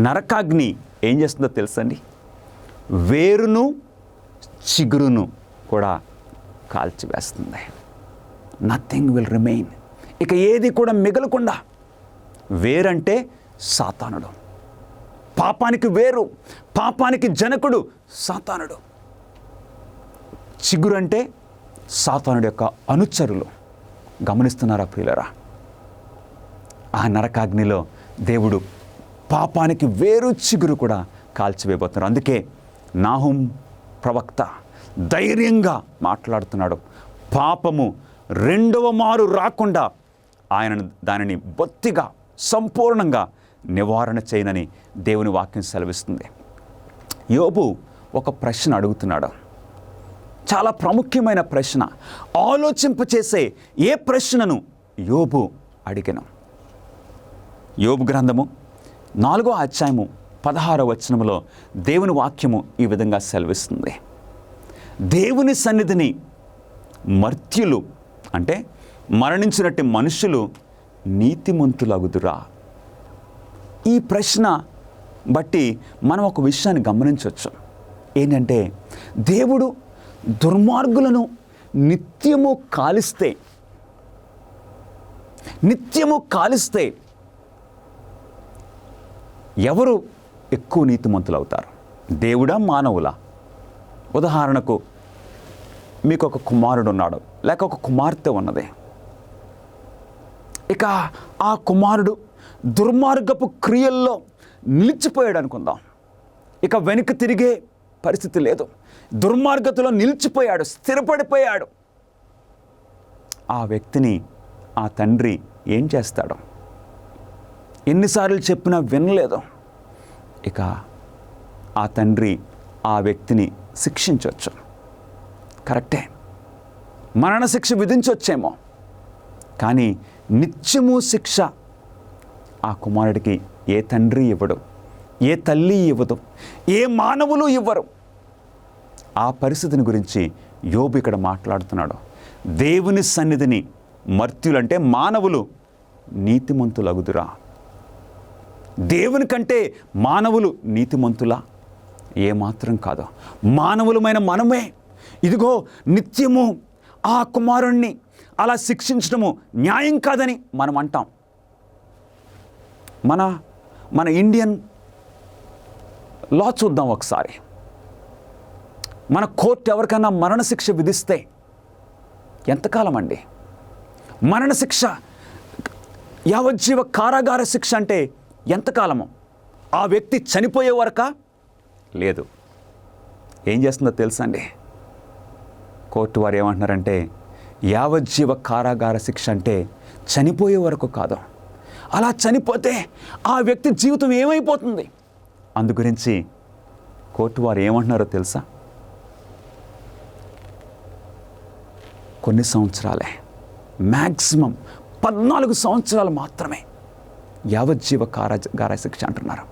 నరకాగ్ని ఏం చేస్తుందో తెలుసండి? వేరును చిగురును కూడా కాల్చివేస్తుంది. Nothing will remain. ఇక ఏది కూడా మిగలకుండా. వేరంటే సాతానుడు, పాపానికి వేరు, పాపానికి జనకుడు సాతానుడు. చిగురు అంటే సాతానుడి యొక్క అనుచరులు. గమనిస్తున్నారా ప్రియులరా? ఆ నరకాగ్నిలో దేవుడు పాపానికి వేరు, చిగురు కూడా కాల్చివేయబోతున్నారు. అందుకే నాహూం ప్రవక్త ధైర్యంగా మాట్లాడుతున్నాడు. పాపము రెండవ మారు రాకుండా ఆయన దానిని బొత్తిగా సంపూర్ణంగా నివారణ చేయనని దేవుని వాక్యం సెలవిస్తుంది. యోబు ఒక ప్రశ్న అడుగుతున్నాడు. చాలా ప్రాముఖ్యమైన ప్రశ్న. ఆలోచింపచేసే ఏ ప్రశ్నను యోబు అడిగను. యోబు గ్రంథము 4వ అధ్యాయము 16వ వచనములో దేవుని వాక్యము ఈ విధంగా సెలవిస్తుంది. దేవుని సన్నిధిని మర్త్యులు అంటే మరణించినట్టు మనుషులు నీతిమంతులగుదురా? ఈ ప్రశ్న బట్టి మనం ఒక విషయాన్ని గమనించవచ్చు. ఏంటంటే దేవుడు దుర్మార్గులను నిత్యము కాలిస్తే ఎవరు ఎక్కువ నీతిమంతులు అవుతారు? దేవుడా, మానవులా? ఉదాహరణకు మీకు ఒక కుమారుడు ఉన్నాడు, లేక ఒక కుమార్తె ఉన్నది. ఇక ఆ కుమారుడు దుర్మార్గపు క్రియల్లో నిలిచిపోయాడు అనుకుందాం. ఇక వెనక్కి తిరిగే పరిస్థితి లేదు. దుర్మార్గతలో నిలిచిపోయాడు, స్థిరపడిపోయాడు. ఆ వ్యక్తిని ఆ తండ్రి ఏం చేస్తాడు? ఎన్నిసార్లు చెప్పినా వినలేదు. ఇక ఆ తండ్రి ఆ వ్యక్తిని శిక్షించవచ్చు. కరెక్టే, మరణశిక్ష విధించవచ్చేమో. కానీ నిత్యము శిక్ష ఆ కుమారుడికి ఏ తండ్రి ఇవ్వడు, ఏ తల్లి ఇవ్వదు, ఏ మానవులు ఇవ్వరు. ఆ పరిస్థితిని గురించి యోబు ఇక్కడ మాట్లాడుతున్నాడు. దేవుని సన్నిధిని మర్త్యులంటే మానవులు నీతిమంతులగుదురా? దేవుని కంటే మానవులు నీతిమంతులా? ఏమాత్రం కాదు. మానవులమైన మనమే ఇదిగో నిత్యము ఆ కుమారుణ్ణి అలా శిక్షించడము న్యాయం కాదని మనం అంటాం. మన ఇండియన్ లా చూద్దాం ఒకసారి. మన కోర్టు ఎవరికైనా మరణశిక్ష విధిస్తే ఎంతకాలం అండి? మరణశిక్ష, యావజ్జీవ కారాగార శిక్ష అంటే ఎంతకాలము? ఆ వ్యక్తి చనిపోయే వరకా? లేదు. ఏం చేస్తుందో తెలుసా అండి? కోర్టు వారు ఏమంటున్నారంటే యావజ్జీవ కారాగార శిక్ష అంటే చనిపోయే వరకు కాదు. అలా చనిపోతే ఆ వ్యక్తి జీవితం ఏమైపోతుంది? అందు గురించి కోర్టు వారు ఏమంటున్నారో తెలుసా? కొన్ని సంవత్సరాలే, మ్యాక్సిమం 14 సంవత్సరాలు మాత్రమే యావజ్జీవ కారాగార శిక్ష అంటున్నారు.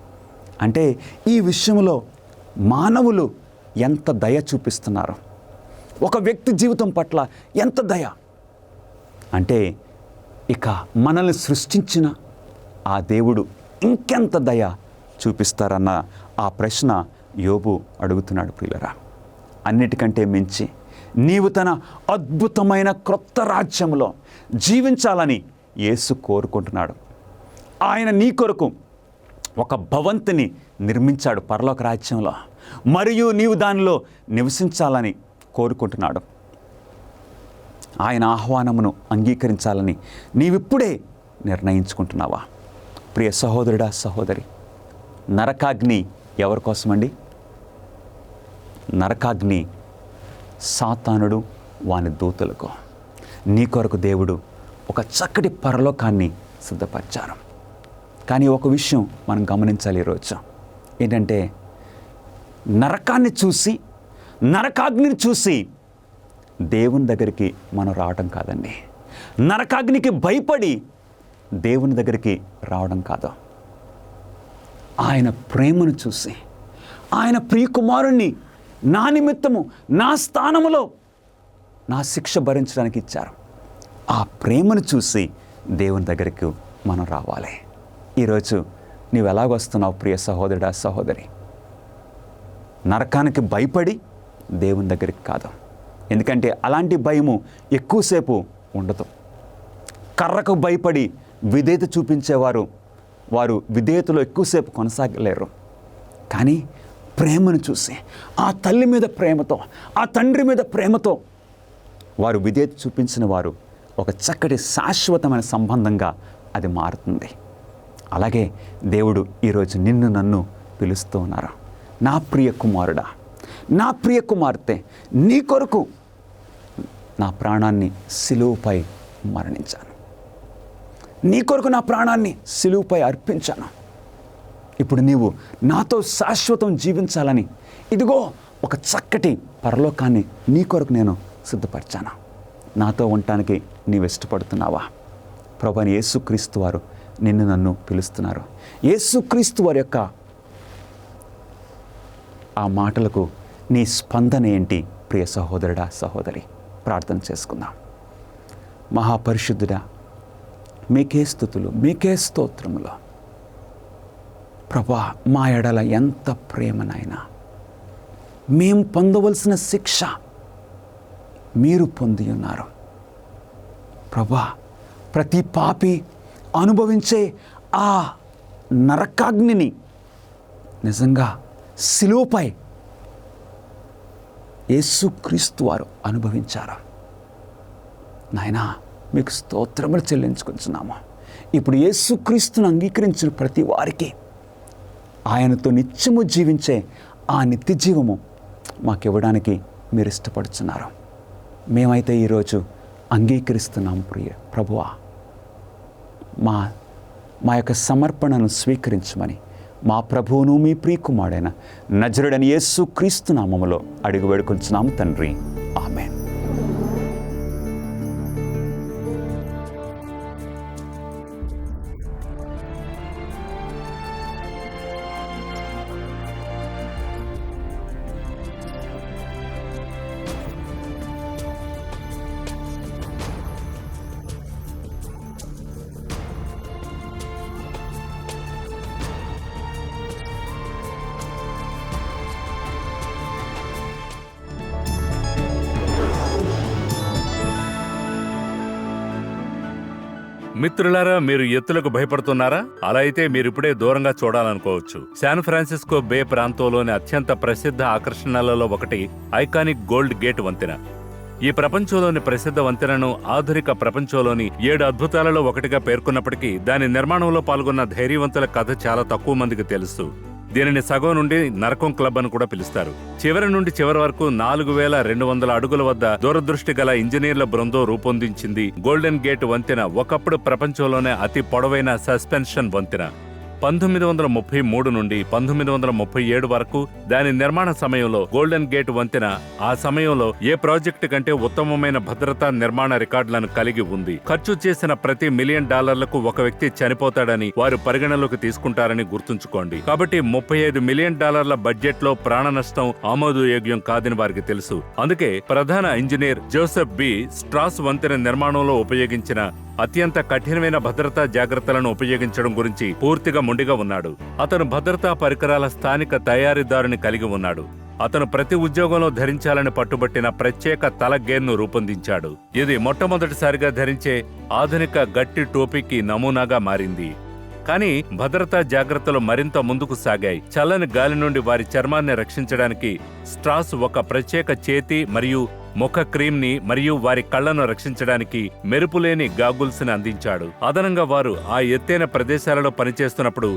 అంటే ఈ విషయంలో మానవులు ఎంత దయ చూపిస్తున్నారు, ఒక వ్యక్తి జీవితం పట్ల ఎంత దయ అంటే ఇక మనల్ని సృష్టించిన ఆ దేవుడు ఇంకెంత దయ చూపిస్తారన్న ఆ ప్రశ్న యోబు అడుగుతున్నాడు. ప్రియులరా, అన్నిటికంటే మించి నీవు తన అద్భుతమైన క్రొత్త రాజ్యంలో జీవించాలని యేసు కోరుకుంటున్నాడు. ఆయన నీ కొరకు ఒక భవంతిని నిర్మించాడు పరలోక రాజ్యంలో, మరియు నీవు దానిలో నివసించాలని కోరుకుంటున్నాడు. ఆయన ఆహ్వానమును అంగీకరించాలని నీవిప్పుడే నిర్ణయించుకుంటున్నావా? ప్రియ సహోదరుడా, సహోదరి, నరకాగ్ని ఎవరి కోసమండి? నరకాగ్ని సాతానుడు వాని దూతలకు. నీ కొరకు దేవుడు ఒక చక్కటి పరలోకాన్ని సిద్ధపరిచారు. కానీ ఒక విషయం మనం గమనించాలి ఈరోజు. ఏంటంటే నరకాన్ని చూసి, నరకాగ్నిని చూసి దేవుని దగ్గరికి మనం రావడం కాదండి. నరకాగ్నికి భయపడి దేవుని దగ్గరికి రావడం కాదు. ఆయన ప్రేమను చూసి, ఆయన ప్రియకుమారుణ్ణి నా నిమిత్తము నా స్థానములో నా శిక్ష భరించడానికి ఇచ్చారు. ఆ ప్రేమను చూసి దేవుని దగ్గరికి మనం రావాలి. ఈరోజు నీవు ఎలాగొస్తున్నావు ప్రియ సహోదరుడా, సహోదరి? నరకానికి భయపడి దేవుని దగ్గరికి కాదు. ఎందుకంటే అలాంటి భయము ఎక్కువసేపు ఉండదు. కర్రకు భయపడి విధేయత చూపించేవారు వారు విధేయతలో ఎక్కువసేపు కొనసాగలేరు. కానీ ప్రేమను చూసి, ఆ తల్లి మీద ప్రేమతో, ఆ తండ్రి మీద ప్రేమతో వారు విధేయత చూపించిన వారు ఒక చక్కటి శాశ్వతమైన సంబంధంగా అది మారుతుంది. అలాగే దేవుడు ఈరోజు నిన్ను నన్ను పిలుస్తూ ఉన్నారు. నా ప్రియ కుమారుడా, నా ప్రియ కుమార్తె, నీ కొరకు నా ప్రాణాన్ని సిలువపై మరణించాను. నీ కొరకు నా ప్రాణాన్ని సిలువపై అర్పించాను. ఇప్పుడు నీవు నాతో శాశ్వతం జీవించాలని ఇదిగో ఒక చక్కటి పరలోకాన్ని నీ కొరకు నేను సిద్ధపరిచాను. నాతో ఉండటానికి నీవు ఇష్టపడుతున్నావా? ప్రభువైన యేసుక్రీస్తు వారు నిన్ను నన్ను పిలుస్తున్నారు. యేసుక్రీస్తు వారి యొక్క ఆ మాటలకు నీ స్పందన ఏంటి ప్రియ సహోదరుడా, సహోదరి? ప్రార్థన చేసుకుందాం. మహాపరిశుద్ధుడా, మీకే స్తుతులు, మీకే స్తోత్రములు. ప్రభా, మా ఎడల ఎంత ప్రేమనైనా, మేము పొందవలసిన శిక్ష మీరు పొంది ఉన్నారు. ప్రభా, ప్రతి పాపి అనుభవించే ఆ నరకాగ్నిని నిజంగా సిలువపై యేసుక్రీస్తు వారు అనుభవించారు. నాయనా, మీకు స్తోత్రములు చెల్లించుకుంటున్నాము. ఇప్పుడు యేసుక్రీస్తును అంగీకరించిన ప్రతి వారికి ఆయనతో నిత్యము జీవించే ఆ నిత్య జీవము మాకివ్వడానికి మీరు ఇష్టపడుతున్నారు. మేమైతే ఈరోజు అంగీకరిస్తున్నాము ప్రియ ప్రభువా. మా యొక్క సమర్పణను స్వీకరించమని మా ప్రభువును మీ ప్రియకుమారుడైన నజరుడైన యేసుక్రీస్తు నామములో అడిగి వేడుకొంచున్నాము తండ్రి. ఆమేన్. మిత్రులారా, మీరు ఎత్తులకు భయపడుతున్నారా? అలా అయితే మీరిప్పుడే దూరంగా చూడాలనుకోవచ్చు. శాన్ ఫ్రాన్సిస్కో బే ప్రాంతంలోని అత్యంత ప్రసిద్ధ ఆకర్షణలలో ఒకటి ఐకానిక్ గోల్డ్ గేట్ వంతెన. ఈ ప్రపంచంలోని ప్రసిద్ధ వంతెనను ఆధునిక ప్రపంచంలోని 7 అద్భుతాలలో ఒకటిగా పేర్కొన్నప్పటికీ దాని నిర్మాణంలో పాల్గొన్న ధైర్యవంతుల కథ చాలా తక్కువ మందికి తెలుసు. దీనిని సగం నుండి నరకం క్లబ్ అని కూడా పిలుస్తారు. చివరి నుండి చివరి వరకు 4200 అడుగుల వద్ద దూరదృష్టి గల ఇంజనీర్ల బృందం రూపొందించింది గోల్డెన్ గేట్ వంతెన ఒకప్పుడు ప్రపంచంలోనే అతి పొడవైన సస్పెన్షన్ వంతెన. 1933 నుండి 1937 వరకు దాని నిర్మాణ సమయంలో గోల్డెన్ గేట్ వంతెన ఆ సమయంలో ఏ ప్రాజెక్టు కంటే ఉత్తమమైన భద్రతా నిర్మాణ రికార్డులను కలిగి ఉంది. ఖర్చు చేసిన ప్రతి $1 మిలియన్ ఒక వ్యక్తి చనిపోతాడని వారు పరిగణలోకి తీసుకుంటారని గుర్తుంచుకోండి. కాబట్టి $35 మిలియన్ బడ్జెట్ లో ప్రాణ నష్టం ఆమోదయోగ్యం కాదని వారికి తెలుసు. అందుకే ప్రధాన ఇంజనీర్ జోసెఫ్ బి. స్ట్రాస్ వంతెన నిర్మాణంలో ఉపయోగించిన అత్యంత కఠినమైన భద్రతా జాగ్రత్తలను ఉపయోగించడం గురించి పూర్తిగా మొండిగా ఉన్నాడు. అతను భద్రతా పరికరాల స్థానిక తయారీదారుని కలిగి ఉన్నాడు. అతను ప్రతి ఉద్యోగంలో ధరించాలని పట్టుబట్టిన ప్రత్యేక తల గేర్ను రూపొందించాడు. ఇది మొట్టమొదటిసారిగా ధరించే ఆధునిక గట్టి టోపీకి నమూనాగా మారింది. కానీ భద్రతా జాగ్రత్తలు మరింత ముందుకు సాగాయి. చల్లని గాలి నుండి వారి చర్మాన్ని రక్షించడానికి స్ట్రాస్ ఒక ప్రత్యేక చేతి మరియు ముఖ క్రీమ్ని మరియు వారి కళ్లను రక్షించడానికి మెరుపులేని గాగుల్స్ని అందించాడు. అదనంగా వారు ఆ ఎత్తైన ప్రదేశాలలో పనిచేస్తున్నప్పుడు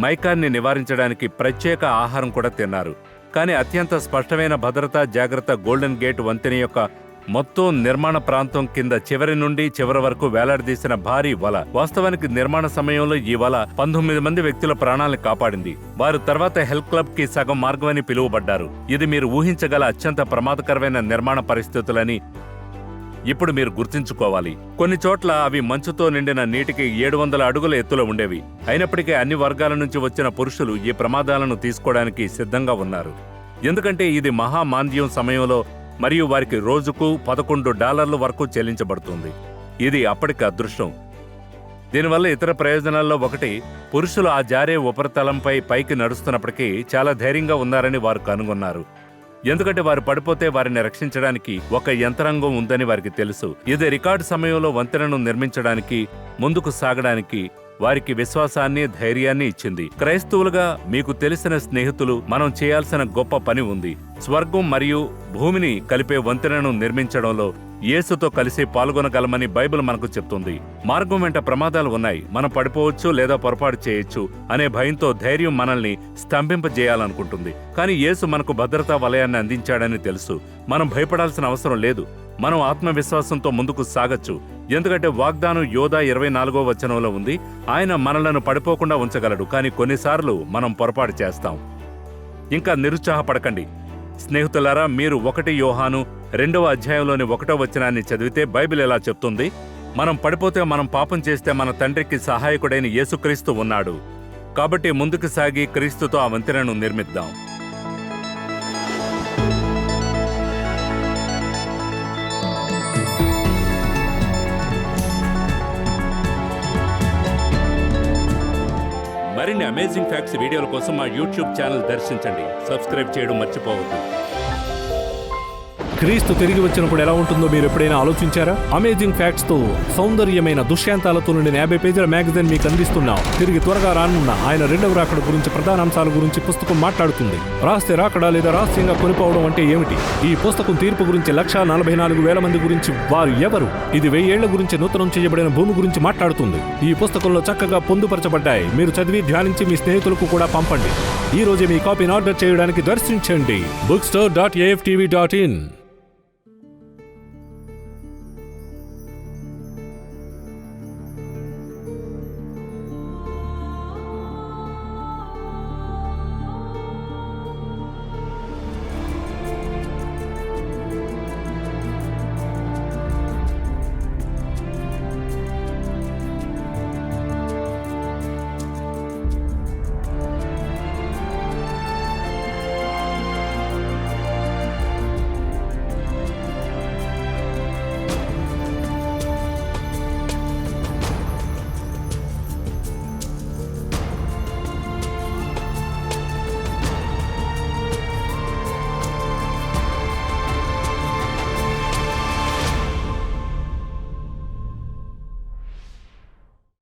మైకాన్ని నివారించడానికి ప్రత్యేక ఆహారం కూడా తిన్నారు. కానీ అత్యంత స్పష్టమైన భద్రతా జాగ్రత్త గోల్డెన్ గేట్ వంతెన యొక్క మొత్తం నిర్మాణ ప్రాంతం కింద చివరి నుండి చివరి వరకు వేలాడదీసిన భారీ వల. వాస్తవానికి నిర్మాణ సమయంలో ఈ వల 19 మంది వ్యక్తుల ప్రాణాలను కాపాడింది. వారు తర్వాత హెల్త్ క్లబ్ కి సగం మార్గం అని పిలువబడ్డారు. ఇది మీరు ఊహించగల అత్యంత ప్రమాదకరమైన నిర్మాణ పరిస్థితులని ఇప్పుడు మీరు గుర్తుంచుకోవాలి. కొన్ని చోట్ల అవి మంచుతో నిండిన నీటికి 700 అడుగుల ఎత్తులో ఉండేవి. అయినప్పటికీ అన్ని వర్గాల నుంచి వచ్చిన పురుషులు ఈ ప్రమాదాలను తీసుకోవడానికి సిద్ధంగా ఉన్నారు. ఎందుకంటే ఇది మహామాంద్యం సమయంలో మరియు వారికి రోజుకు $11 వరకు చెల్లించబడుతుంది. ఇది అప్పటికి అదృష్టం. దీనివల్ల ఇతర ప్రయోజనాల్లో ఒకటి, పురుషులు ఆ జారే ఉపరితలంపై పైకి నడుస్తున్నప్పటికీ చాలా ధైర్యంగా ఉన్నారని వారు కనుగొన్నారు. ఎందుకంటే వారు పడిపోతే వారిని రక్షించడానికి ఒక యంత్రాంగం ఉందని వారికి తెలుసు. ఇది రికార్డు సమయంలో వంతెనను నిర్మించడానికి, ముందుకు సాగడానికి వారికి విశ్వాసాన్ని, ధైర్యాన్ని ఇచ్చింది. క్రైస్తవులుగా మీకు తెలిసిన స్నేహితులు, మనం చేయాల్సిన గొప్ప పని ఉంది. స్వర్గం మరియు భూమిని కలిపే వంతెనను నిర్మించడంలో యేసుతో కలిసి పాల్గొనగలమని బైబిల్ మనకు చెప్తుంది. మార్గం వెంట ప్రమాదాలు ఉన్నాయి, మనం పడిపోవచ్చు లేదా పొరపాటు చేయొచ్చు అనే భయంతో ధైర్యం మనల్ని స్తంభింపజేయాలనుకుంటుంది. కానీ యేసు మనకు భద్రతా వలయాన్ని అందించాడని తెలుసు. మనం భయపడాల్సిన అవసరం లేదు. మనం ఆత్మవిశ్వాసంతో ముందుకు సాగచ్చు. ఎందుకంటే వాగ్దానం యోధా 24వ వచనంలో ఉంది, ఆయన మనలను పడిపోకుండా ఉంచగలడు. కానీ కొన్నిసార్లు మనం పొరపాటు చేస్తాం. ఇంకా నిరుత్సాహపడకండి స్నేహితులారా. మీరు 1 యోహాను 2వ అధ్యాయంలోని 1వ వచనాన్ని చదివితే బైబిల్ ఎలా చెప్తుంది, మనం పడిపోతే, మనం పాపం చేస్తే మన తండ్రికి సహాయకుడైన యేసుక్రీస్తు ఉన్నాడు. కాబట్టి ముందుకు సాగి క్రీస్తుతో ఆ వంతెనను నిర్మిద్దాం. మరిన్ని అమేజింగ్ ఫ్యాక్ట్స్ వీడియోల కోసం మా యూట్యూబ్ ఛానల్ దర్శించండి. సబ్స్క్రైబ్ చేయడం మర్చిపోవద్దు. క్రీస్తు తిరిగి వచ్చినప్పుడు ఎలా ఉంటుందో మీరు ఎప్పుడైనా ఆలోచించారా? అమేజింగ్ ఫ్యాక్ట్స్ తో సౌందర్యమైన దృశ్యాంతాలతో నుండిన 50 పేజీల మ్యాగజైన్ మీకు అందిస్తున్నాం. తిరిగి త్వరగా రానున్న ఆయన రెండవ రాకడ గురించి, ప్రధాన అంశాల గురించి పుస్తకం మాట్లాడుతుంది. రహస్య రాకడ లేదా రహస్యంగా కొనిపోవడం అంటే ఏమిటి? ఈ పుస్తకం తీర్పు గురించి, 144,000 మంది గురించి, వారు ఎవరు, ఇది 1000 ఏళ్ల గురించి, నూతనం చేయబడిన భూమి గురించి మాట్లాడుతుంది. ఈ పుస్తకంలో చక్కగా పొందుపరచబడ్డాయి. మీరు చదివి ధ్యానించి మీ స్నేహితులకు కూడా పంపండి. ఈ రోజే మీ కాపీని ఆర్డర్ చేయడానికి దర్శించండి bookstore.aftv.in.